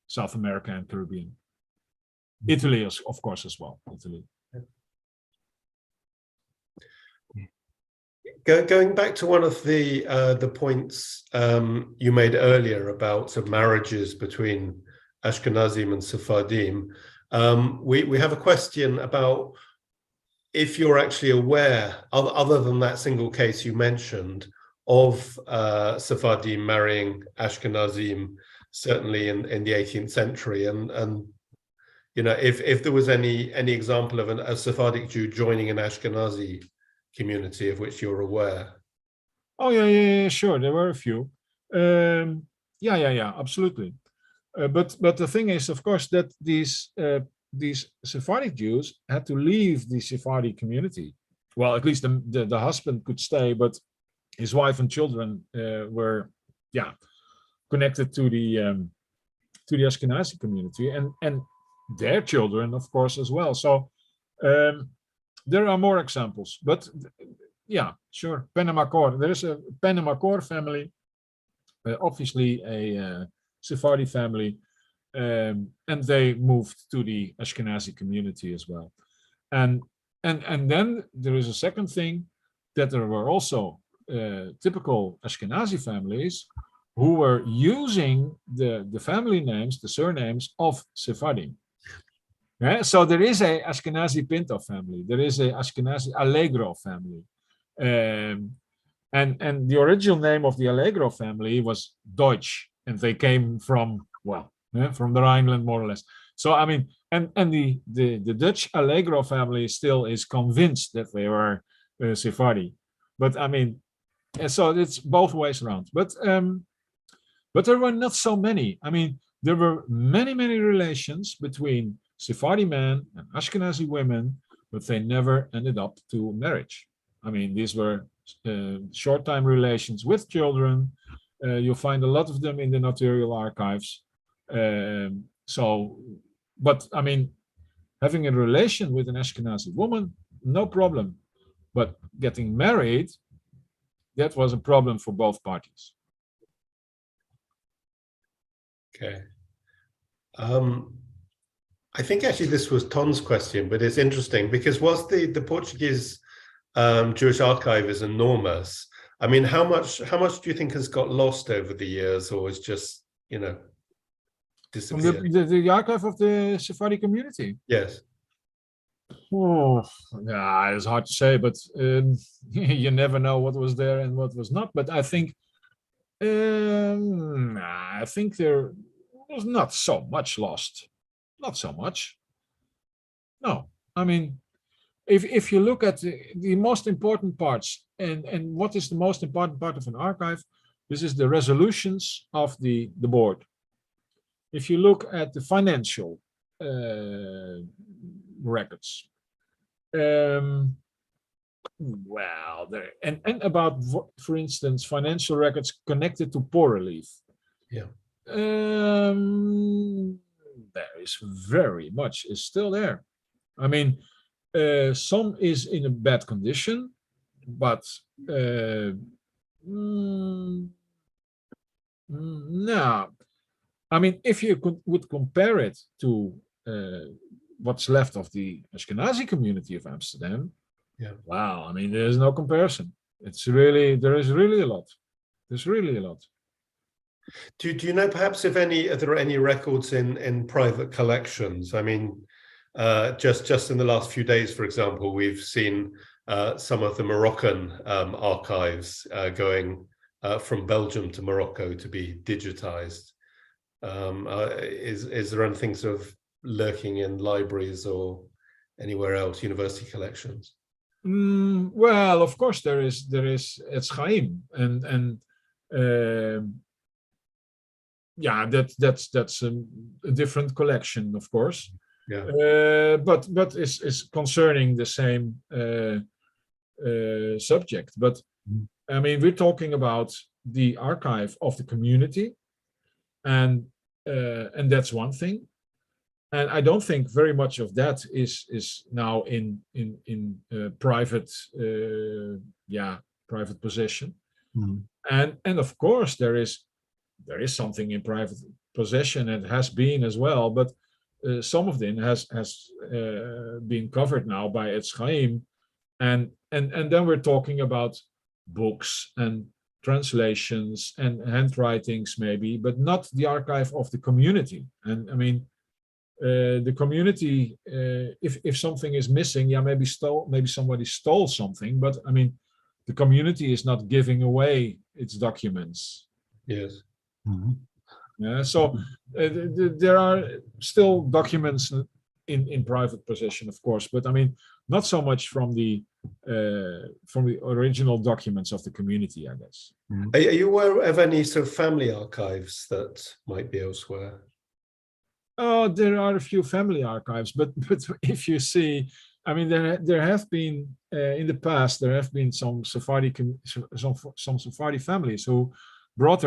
South America and Caribbean. Italy, of course, as well. Italy. Going back to one of the points you made earlier about sort of marriages between Ashkenazim and Sephardim, we have a question about if you're actually aware, other than that single case you mentioned, of Sephardim marrying Ashkenazim, certainly in the 18th century, and you know, if there was any example of a Sephardic Jew joining an Ashkenazi community of which you're aware. Oh yeah, sure. There were a few. Absolutely. But the thing is, of course, that these Sephardic Jews had to leave the Sephardi community. Well, at least the husband could stay, but his wife and children were connected to the Ashkenazi community, and their children, of course, as well. So there are more examples, but yeah, sure. Pennemakor. There is a Pennemakor family, obviously a Sephardi family, and they moved to the Ashkenazi community as well. And then there is a second thing, that there were also typical Ashkenazi families who were using the family names, the surnames of Sephardim. Yeah, so there is a Ashkenazi Pinto family, there is a Ashkenazi Allegro family, and the original name of the Allegro family was Deutsch, and they came from from the Rhineland, more or less. So I mean, and the Dutch Allegro family still is convinced that they were Sephardi, but I mean, so it's both ways around. But there were not so many. I mean, there were many relations between Sephardi men and Ashkenazi women, but they never ended up to marriage. I mean, these were short-time relations with children. You'll find a lot of them in the notarial archives. But I mean, having a relation with an Ashkenazi woman, no problem. But getting married, that was a problem for both parties. Okay. I think actually this was Ton's question, but it's interesting because was the Portuguese Jewish archive is enormous. I mean, how much do you think has got lost over the years, or is just, you know, From disappeared? the archive of the Sephardic community. Yes. Oh, yeah, it's hard to say, but you never know what was there and what was not. But I think there was not so much lost. Not so much. No, I mean, if you look at the most important parts, and what is the most important part of an archive, this is the resolutions of the board. If you look at the financial records, well, there and about, for instance, financial records connected to poor relief. Yeah. There is very much is still there. I mean, some is in a bad condition, but no. I mean, if you would compare it to what's left of the Ashkenazi community of Amsterdam, Yeah. wow, I mean, there's no comparison. There is really a lot. There's really a lot. Do you know perhaps if are there any records in private collections? I mean, just in the last few days, for example, we've seen some of the Moroccan archives going from Belgium to Morocco to be digitized. Is there anything sort of lurking in libraries or anywhere else, university collections? Well, of course there is Etz Chaim, and yeah, that's a different collection, of course. Yeah. But is concerning the same subject. But I mean, we're talking about the archive of the community, and that's one thing. And I don't think very much of that is now in private private possession. And of course there is something in private possession, and has been as well, but some of them has been covered now by Etz Chaim, and then we're talking about books and translations and handwritings maybe, but not the archive of the community. And I mean, the community, if something is missing, yeah, maybe somebody stole something, but I mean, the community is not giving away its documents. Yes. Yeah, so there are still documents in private possession, of course, but I mean, not so much from the original documents of the community, I guess. Are you aware of any sort of family archives that might be elsewhere? Oh, there are a few family archives, but if you see, I mean, there have been in the past there have been some Sephardi families who brought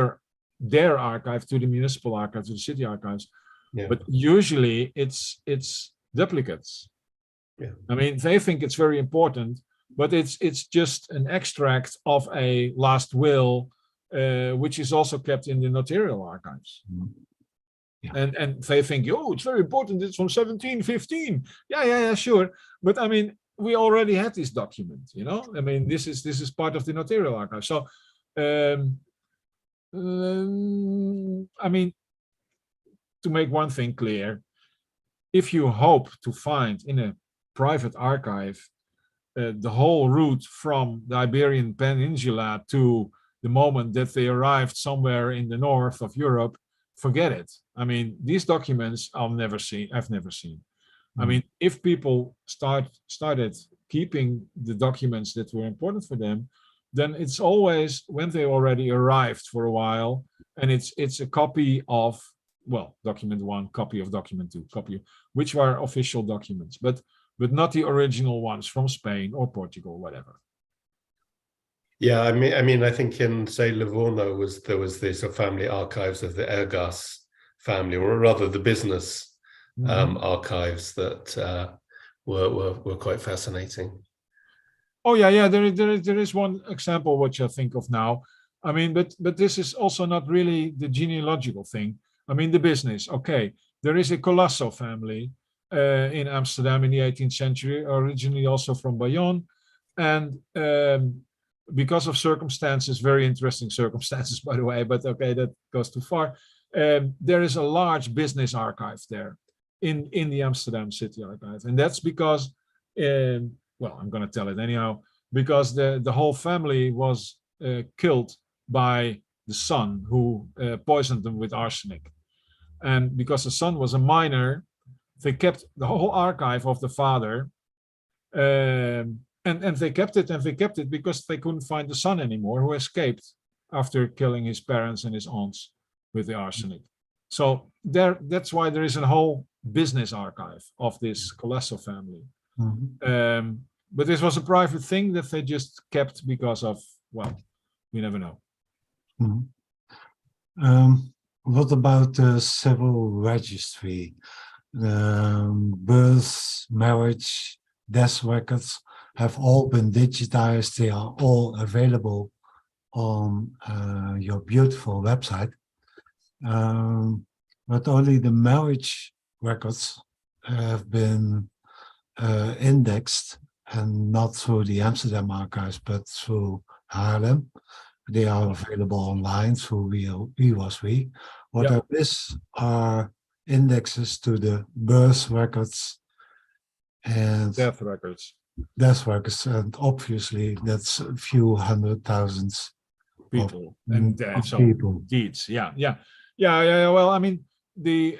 their archive to the municipal archives, to the city archives. Yeah. But usually it's duplicates. Yeah. I mean, they think it's very important, but it's just an extract of a last will, which is also kept in the notarial archives. Yeah. And they think, oh, it's very important, it's from 1715. Yeah, sure. But I mean, we already had this document, you know. I mean, this is part of the notarial archive. So I mean, to make one thing clear, if you hope to find in a private archive the whole route from the Iberian Peninsula to the moment that they arrived somewhere in the north of Europe, forget it. I mean, these documents I've never seen. I mean, if people started keeping the documents that were important for them, then it's always when they already arrived for a while, and it's a copy of, well, document 1, copy of document 2, which were official documents, but not the original ones from Spain or Portugal, whatever. Yeah, I mean, I think in, say, Livorno there was these sort of family archives of the Ergas family, or rather the business archives that were quite fascinating. Oh yeah, there is one example which I think of now. I mean, but this is also not really the genealogical thing. I mean, the business. Okay, there is a Colasso family in Amsterdam in the 18th century, originally also from Bayonne, and because of circumstances, very interesting circumstances, by the way, but okay, that goes too far. There is a large business archive there in the Amsterdam City Archive. And that's because, well, I'm going to tell it anyhow, because the whole family was killed by the son who poisoned them with arsenic. And because the son was a minor, they kept the whole archive of the father, and they kept it because they couldn't find the son anymore, who escaped after killing his parents and his aunts with the arsenic. So that's why there is a whole business archive of this Colasso family. Mhm. But this was a private thing that they just kept because of, well, we never know. Mhm. What about the civil registry? Birth, marriage, death records have all been digitized. They are all available on your beautiful website. But only the marriage records have been indexed, and not through the Amsterdam Archives, but through Haarlem. They are available online through We. What Yeah. are this are indexes to the birth records and Death records, death records, and obviously that's a few hundred thousands people, of, and of so people. deeds. Yeah. Well, I mean, the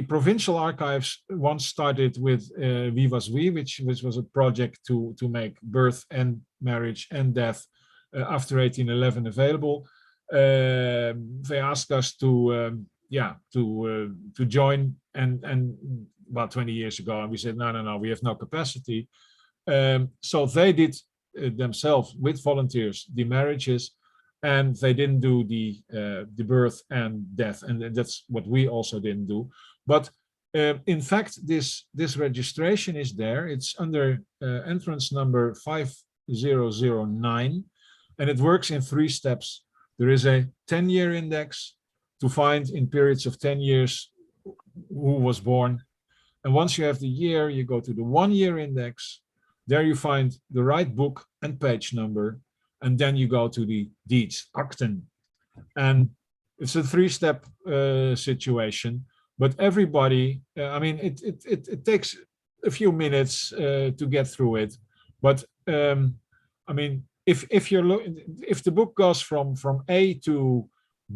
provincial archives once started with We, which was a project to make birth and marriage and death after 1811 available. They asked us to join, and about 20 years ago, and we said no, we have no capacity. So they did themselves with volunteers the marriages, and they didn't do the birth and death, and that's what we also didn't do. But in fact, this registration is there. It's under entrance number 5009, and it works in 3 steps. There is a 10-year index to find in periods of 10 years who was born. And once you have the year, you go to the 1-year index. There you find the right book and page number. And then you go to the deeds, akten. And it's a 3-step situation. But everybody, I mean, it takes a few minutes to get through it. But I mean, if the book goes from A to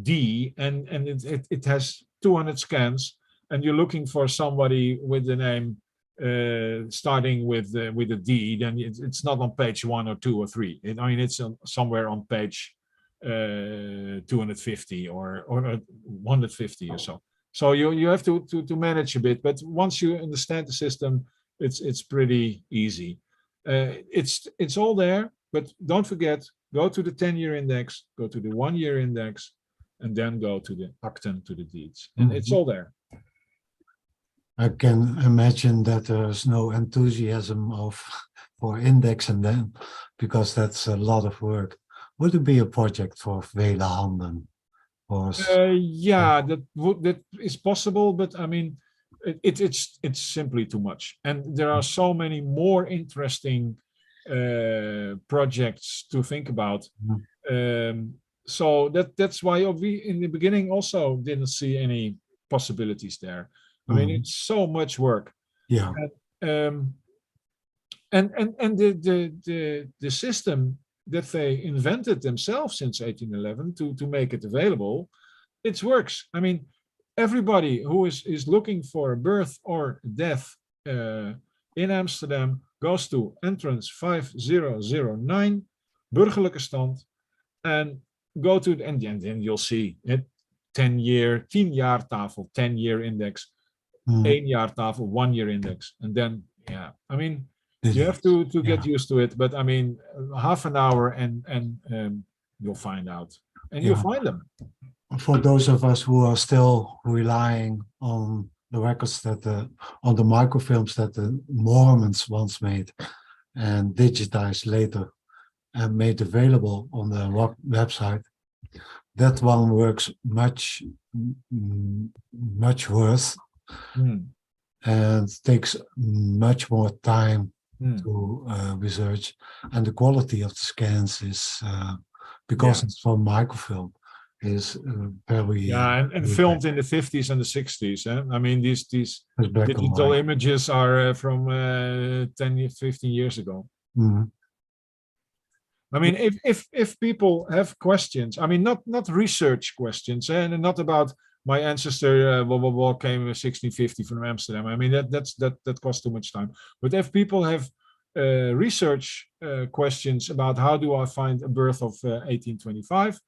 D, and it has 200 scans, and you're looking for somebody with the name starting with a D, then it's not on page 1 or 2 or 3. I mean, it's somewhere on page 250 or 150 or so. So you have to manage a bit, but once you understand the system, it's pretty easy. It's all there, but don't forget, go to the 10-year index, go to the 1-year index, and then go to the akten, to the deeds, and it's all there. I can imagine that there's no enthusiasm for indexing them, because that's a lot of work. Would it be a project for vele handen? Yeah, that is possible, but I mean, it's simply too much, and there are so many more interesting projects to think about. So that's why we in the beginning also didn't see any possibilities there. I mean, it's so much work. Yeah. And the system that they invented themselves since 1811 to make it available, it works. I mean, everybody who is looking for a birth or death in Amsterdam goes to entrance 5009, burgerlijke stand, and go to and then you'll see it 10 jaar tafel, 10-year index, 1 jaar tafel, 1-year index, and then I mean, you have to get used to it, but I mean, half an hour and you'll find out, and you'll find them. For those of us who are still relying on the records on the microfilms that the Mormons once made and digitized later and made available on the website, that one works much worse and takes much more time to research, and the quality of the scans is because it's from microfilm is very and filmed in the 50s and the 60s. I mean, these digital images are from 10, 15 years ago. I mean, if people have questions, I mean, not research questions, and not about my ancestor came in 1650 from Amsterdam. I mean, that costs too much time. But if people have research questions about how do I find a birth of 1825,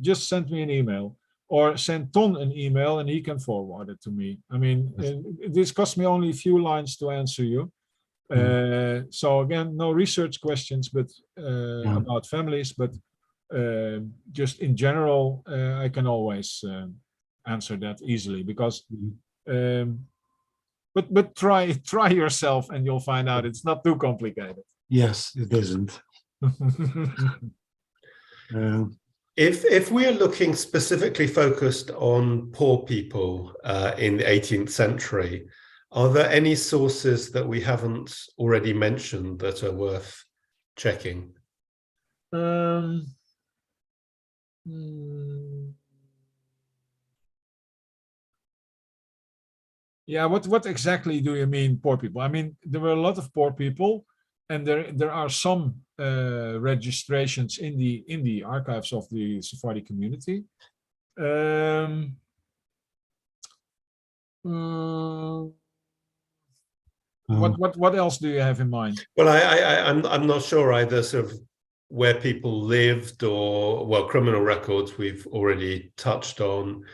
just send me an email or send Ton an email and he can forward it to me. I mean, this cost me only a few lines to answer you. So again, no research questions, but about families, but just in general, I can always answer that easily because but try yourself and you'll find out it's not too complicated. Yes, it isn't. If we are looking specifically focused on poor people in the 18th century, are there any sources that we haven't already mentioned that are worth checking? Yeah, what exactly do you mean poor people? I mean, there were a lot of poor people, and there are some registrations in the archives of the Sephardic community. What else do you have in mind? Well, I'm not sure either sort of where people lived or, well, criminal records we've already touched on.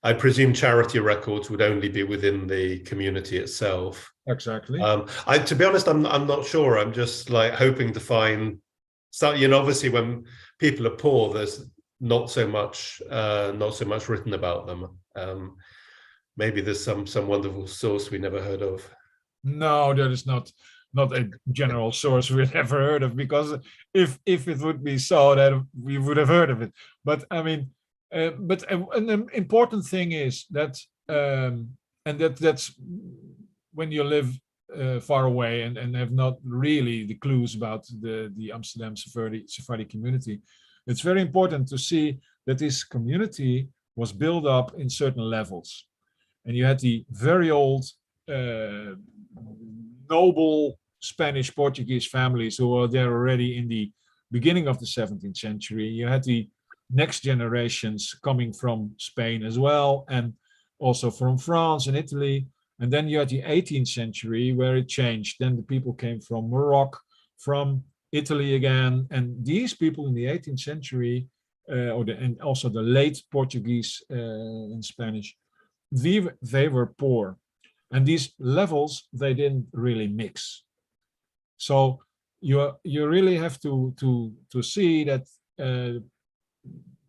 I presume charity records would only be within the community itself. Exactly. To be honest, I'm not sure. I'm just like hoping to find some, you know, obviously when people are poor, there's not so much written about them. Maybe there's some wonderful source we never heard of. No, there is not a general source we've ever heard of, because if it would be so, that we would have heard of it. But I mean, but an important thing is that, and that's when you live far away and have not really the clues about the Amsterdam Sephardic community. It's very important to see that this community was built up in certain levels, and you had the very old noble Spanish Portuguese families who were there already in the beginning of the 17th century. You had the next generations coming from Spain as well, and also from France and Italy. And then you had the 18th century where it changed. Then the people came from Morocco, from Italy again. And these people in the 18th century, and also the late Portuguese and Spanish, they were poor. And these levels, they didn't really mix. So you really have to see that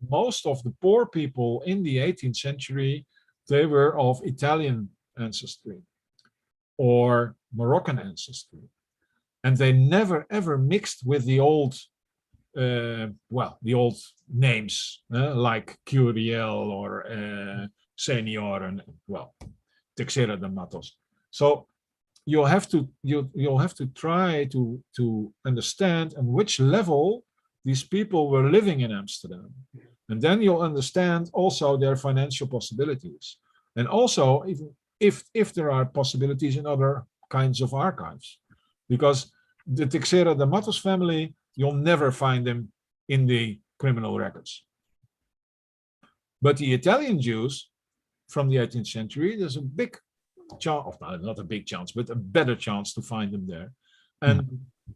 most of the poor people in the 18th century, they were of Italian ancestry or Moroccan ancestry. And they never ever mixed with the old, the old names like Curiel or Senior and, well, Teixeira de Matos. So you'll have to try to understand on which level these people were living in Amsterdam, and then you'll understand also their financial possibilities, and also even if there are possibilities in other kinds of archives, because the Teixeira de Matos family, you'll never find them in the criminal records. But the Italian Jews from the 18th century, there's a big chance, not a big chance, but a better chance to find them there.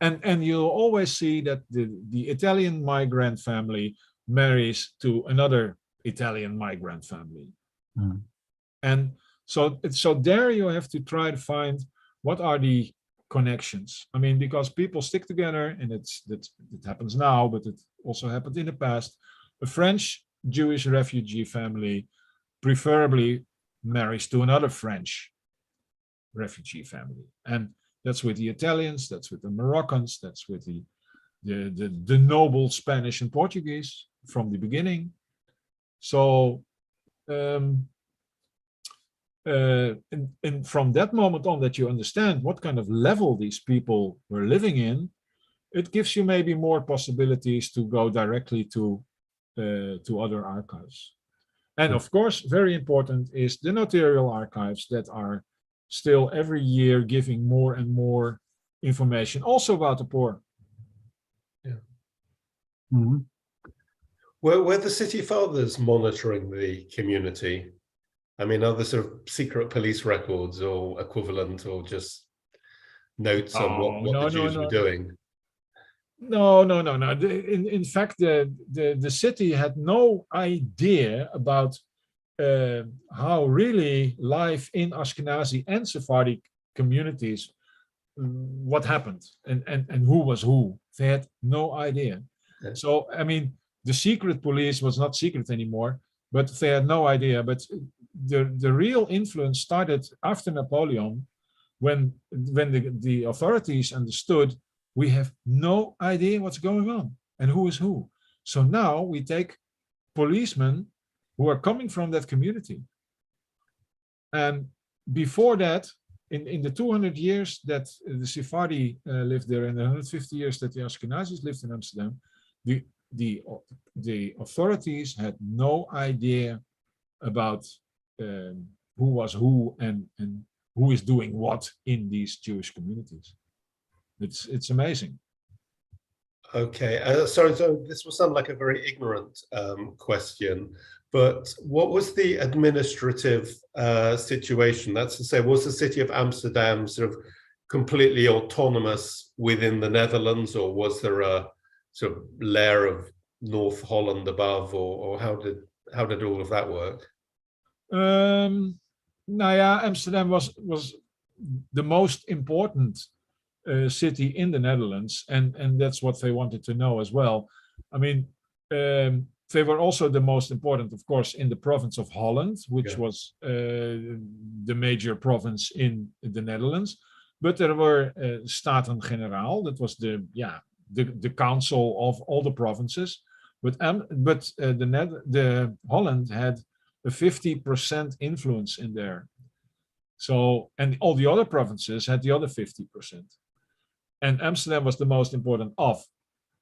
And you'll always see that the Italian migrant family marries to another Italian migrant family. And so there you have to try to find what are the connections. I mean, because people stick together, and it happens now, but it also happened in the past. A French Jewish refugee family preferably marries to another French refugee family, and that's with the Italians, that's with the Moroccans, that's with the noble Spanish and Portuguese from the beginning. So and from that moment on that you understand what kind of level these people were living in, it gives you maybe more possibilities to go directly to other archives. And of course, very important is the notarial archives that are still every year giving more and more information also about the poor. Yeah. Mhm. Were the city fathers monitoring the community? I mean, are there sort of secret police records or equivalent, or just notes on what the Jews were doing? No. In fact, the city had no idea about how really life in Ashkenazi and Sephardic communities, what happened and who was who. They had no idea. Yeah. So, I mean, the secret police was not secret anymore, but they had no idea. But the real influence started after Napoleon, when the authorities understood we have no idea what's going on and who is who. So now we take policemen who are coming from that community. And before that, in the 200 years that the Sephardi lived there, and the 150 years that the Ashkenazis lived in Amsterdam, the authorities had no idea about who was who and who is doing what in these Jewish communities. It's amazing. Okay, sorry, so this will sound like a very ignorant question, but what was the administrative situation? That's to say, was the city of Amsterdam sort of completely autonomous within the Netherlands, or was there a sort of layer of North Holland above, or how did all of that work? Amsterdam was the most important city in the Netherlands, and that's what they wanted to know as well. I mean, they were also the most important, of course, in the province of Holland, which was the major province in the Netherlands. But there were Staten-Generaal, that was the council of all the provinces. But the Holland had a 50% influence in there. So, and all the other provinces had the other 50%. And Amsterdam was the most important of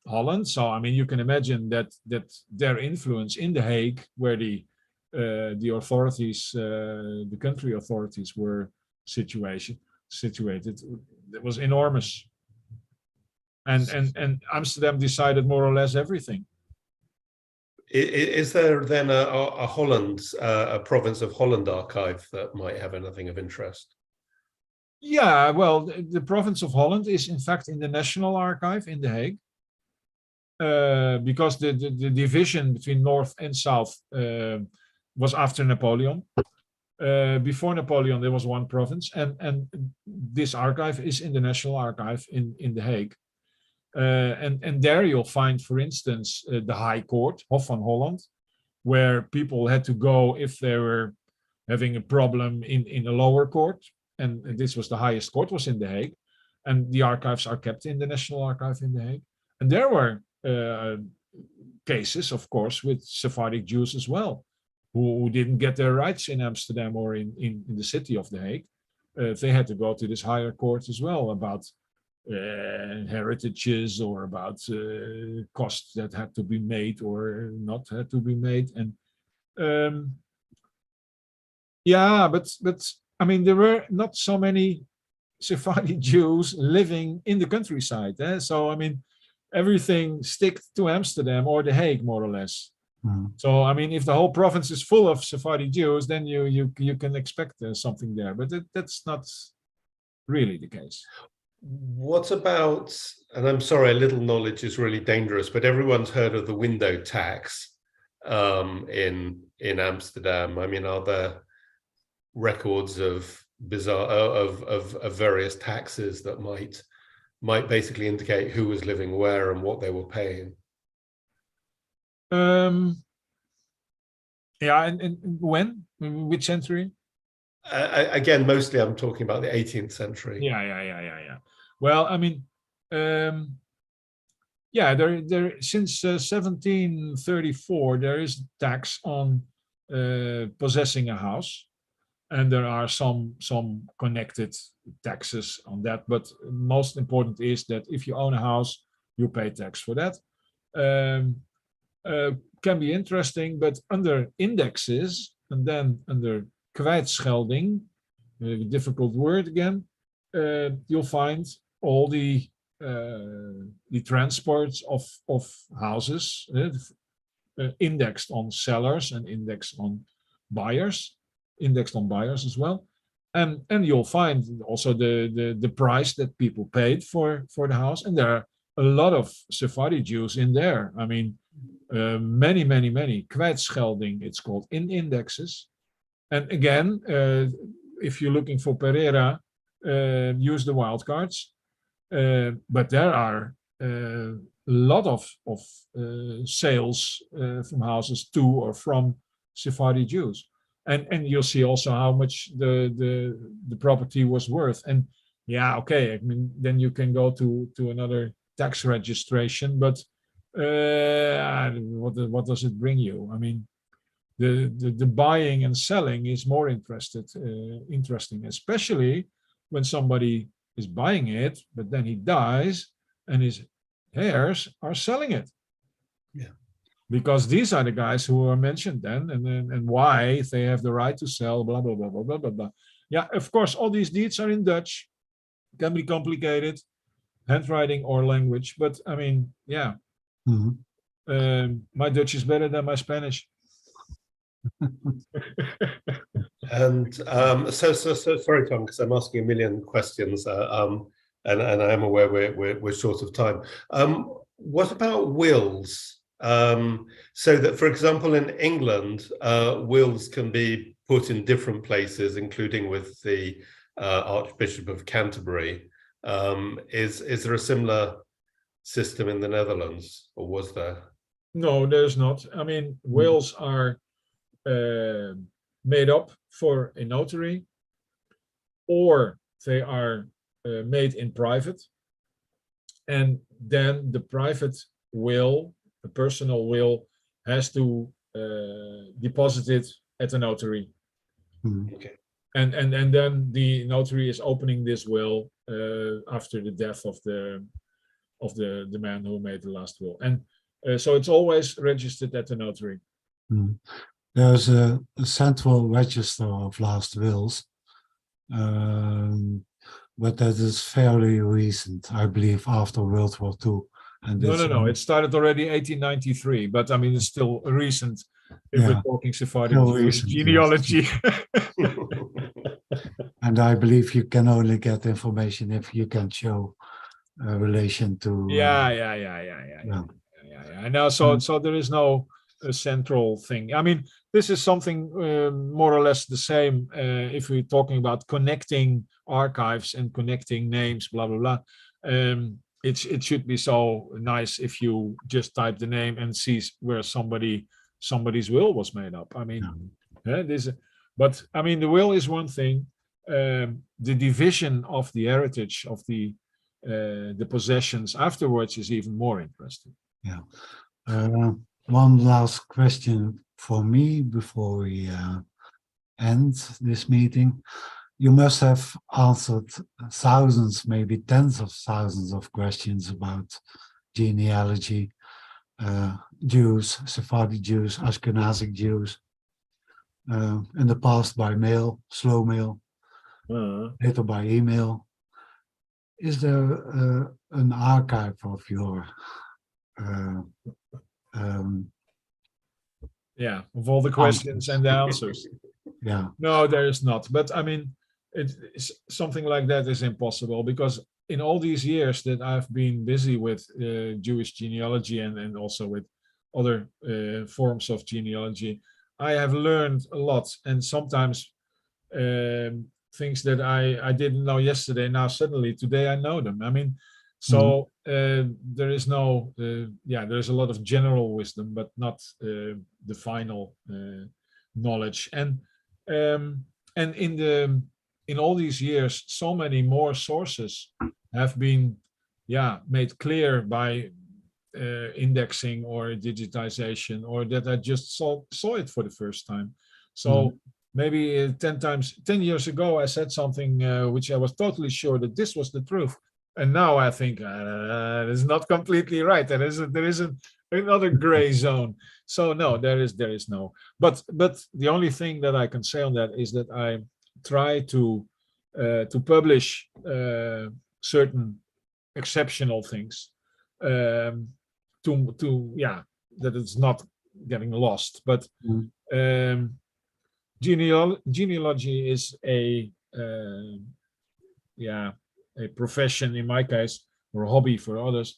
Holland. So, I mean, you can imagine that their influence in The Hague, where the authorities, the country authorities were situated, it was enormous. And Amsterdam decided more or less everything. Is there then a Holland, a province of Holland archive that might have anything of interest? Yeah, well, the province of Holland is in fact in the National Archive in The Hague, because the division between North and South was after Napoleon. Before Napoleon, there was one province, and this archive is in the National Archive in The Hague. And there you'll find, for instance, the High Court, Hof van Holland, where people had to go if they were having a problem in a lower court. And this was the highest court, was in The Hague. And the archives are kept in the National Archive in The Hague. And there were cases, of course, with Sephardic Jews as well, who didn't get their rights in Amsterdam or in the city of The Hague. They had to go to this higher court as well about heritages or about costs that had to be made or not had to be made. And but I mean, there were not so many Sephardi Jews living in the countryside. So, I mean, everything stick to Amsterdam or The Hague, more or less. Mm. So, I mean, if the whole province is full of Sephardi Jews, then you can expect something there. But that's not really the case. What about, and I'm sorry, a little knowledge is really dangerous, but everyone's heard of the window tax in Amsterdam. I mean, are there records of bizarre of various taxes that might basically indicate who was living where and what they were paying? And when? In which century? Again, mostly I'm talking about the 18th century. Yeah. Well, I mean, there since 1734 there is tax on possessing a house, and there are some connected taxes on that. But most important is that if you own a house, you pay tax for that. Can be interesting, but under indexes and then under kwijtschelding, difficult word again, you'll find all the transports of houses indexed on sellers and indexed on buyers as well, and you'll find also the price that people paid for the house, and there are a lot of Sephardi Jews in there. I mean, many kwijtschelding, it's called, in indexes. And again, if you're looking for Pereira, use the wildcards. But there are a lot of sales from houses to or from Sephardi Jews. And you'll see also how much the property was worth. And yeah, okay, I mean, then you can go to another tax registration, but what does it bring you? I mean, the buying and selling is more interesting, especially when somebody is buying it, but then he dies and his heirs are selling it. Yeah. Because these are the guys who are mentioned then, and why they have the right to sell, blah, blah, blah, blah, blah, blah, blah. Yeah, of course, all these deeds are in Dutch, can be complicated, handwriting or language, but I mean, yeah. My Dutch is better than my Spanish. And so sorry, Tom, because I'm asking a million questions, and I am aware we're short of time. What about wills? So that, for example, in England, wills can be put in different places, including with the Archbishop of Canterbury. Is there a similar system in the Netherlands, or was there? No, there's not. I mean, wills are made up for a notary, or they are made in private, and then the private will, the personal will, has to deposit it at a notary. Okay. And then the notary is opening this will after the death of the man who made the last will, and so it's always registered at the notary. There's a central register of last wills, but that is fairly recent, I believe, after World War II. And No, it started already 1893, but I mean, it's still recent if we're talking Sephardic genealogy. Yes. And I believe you can only get information if you can show a relation to. Yeah. I know. So there is no central thing. I mean, this is something more or less the same if we're talking about connecting archives and connecting names, blah blah blah. It should be so nice if you just type the name and see where somebody's will was made up. I mean, but I mean, the will is one thing. The division of the heritage of the possessions afterwards is even more interesting. Yeah. One last question for me before we end this meeting. You must have answered thousands, maybe tens of thousands of questions about genealogy, Jews, Sephardi Jews, Ashkenazic Jews, in the past by mail, slow mail, later by email. Is there an archive of your of all the questions and the answers? Yeah. No, there is not. But I mean, something like that is impossible, because in all these years that I've been busy with Jewish genealogy and also with other forms of genealogy, I have learned a lot. And sometimes things that I didn't know yesterday, now suddenly today I know them. I mean, so there is no, there's a lot of general wisdom, but not the final knowledge. And in all these years, so many more sources have been made clear by indexing or digitization, or that I just saw it for the first time. So maybe 10 years ago, I said something which I was totally sure that this was the truth. And now I think it's not completely right. There is another gray zone. So no, there is no. But the only thing that I can say on that is that I try to publish certain exceptional things that it's not getting lost. But genealogy is a profession in my case, or a hobby for others,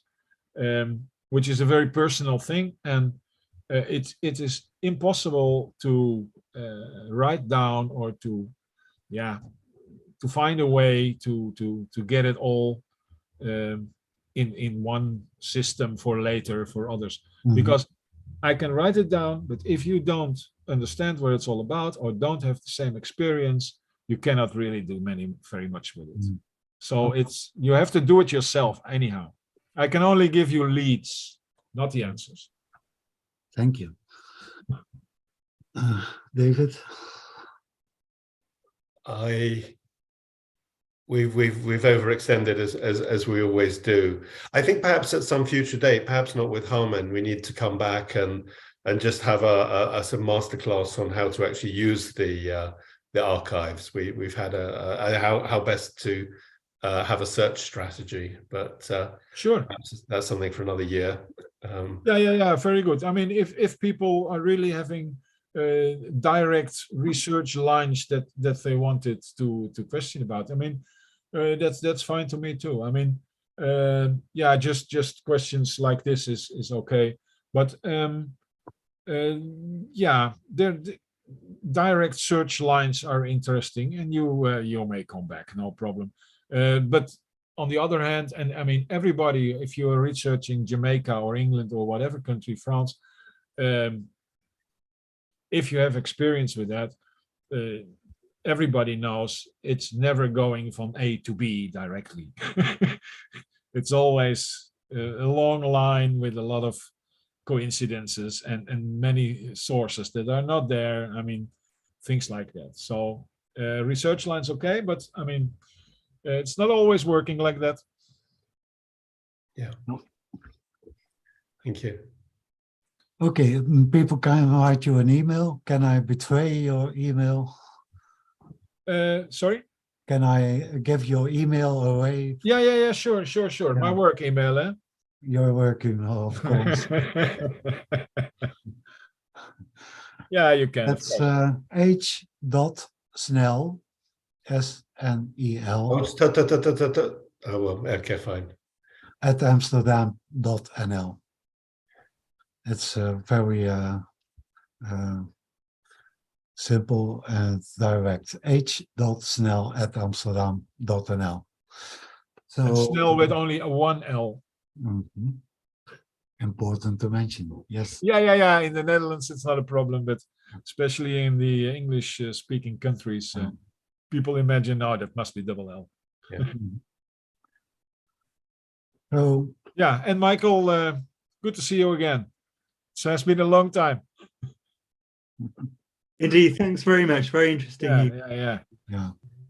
which is a very personal thing, and it is impossible to write down or to find a way to get it all in one system for later for others, because I can write it down, but if you don't understand what it's all about or don't have the same experience, you cannot really do very much with it. So you have to do it yourself anyhow. I can only give you leads, not the answers. Thank you. David? We've overextended as we always do. I think perhaps at some future date, perhaps not with Harmen, we need to come back and just have a some masterclass on how to actually use the archives. We've had how best to have a search strategy, but sure, that's something for another year. Very good. I mean, if people are really having direct research lines that they wanted to question about, I mean, that's fine to me too. I mean, just questions like this is okay, but direct search lines are interesting, and you may come back, no problem. But on the other hand, and I mean, everybody, if you are researching Jamaica or England or whatever country, France, if you have experience with that, everybody knows it's never going from A to B directly. It's always a long line with a lot of coincidences and many sources that are not there. I mean, things like that. So research lines, okay, but I mean, it's not always working like that. Yeah. Thank you. Okay, people can write you an email. Can I betray your email? Sorry? Can I give your email away? Yeah, sure. Yeah. My work email, eh? You're working, of course. Yeah, you can. That's h.snel, S-N-E-L. Oh, well, okay, fine. At Amsterdam.nl. It's very simple and direct. h.snel at Amsterdam.nl. So, and Snel with only a one L. Important to mention, yes. Yeah. In the Netherlands, it's not a problem, but especially in the English-speaking countries, people imagine, that must be double L. Yeah. So, yeah, and Michael, good to see you again. It has been a long time. Indeed, thanks very much. Very interesting. Yeah.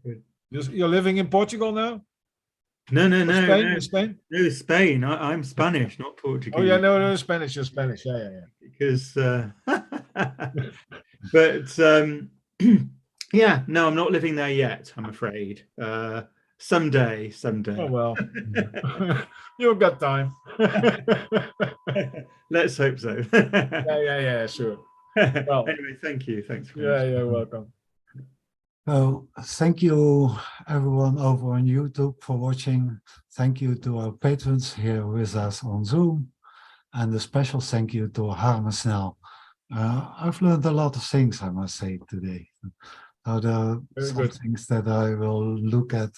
Good. You're living in Portugal now? No. Spain? No, Spain. I'm Spanish, not Portuguese. Oh yeah, no, Spanish. You're Spanish. Yeah. Because, but yeah, no, I'm not living there yet, I'm afraid. Someday. Oh well, you've got time. Let's hope so. Yeah, sure. Well, anyway, thank you. Thanks. You're welcome. So thank you everyone over on YouTube for watching. Thank you to our patrons here with us on Zoom. And a special thank you to Harmen Snel. I've learned a lot of things, I must say, today. Now, there are some things that I will look at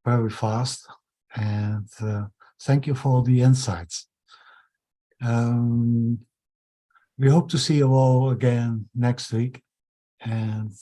very fast. And thank you for the insights. We hope to see you all again next week. And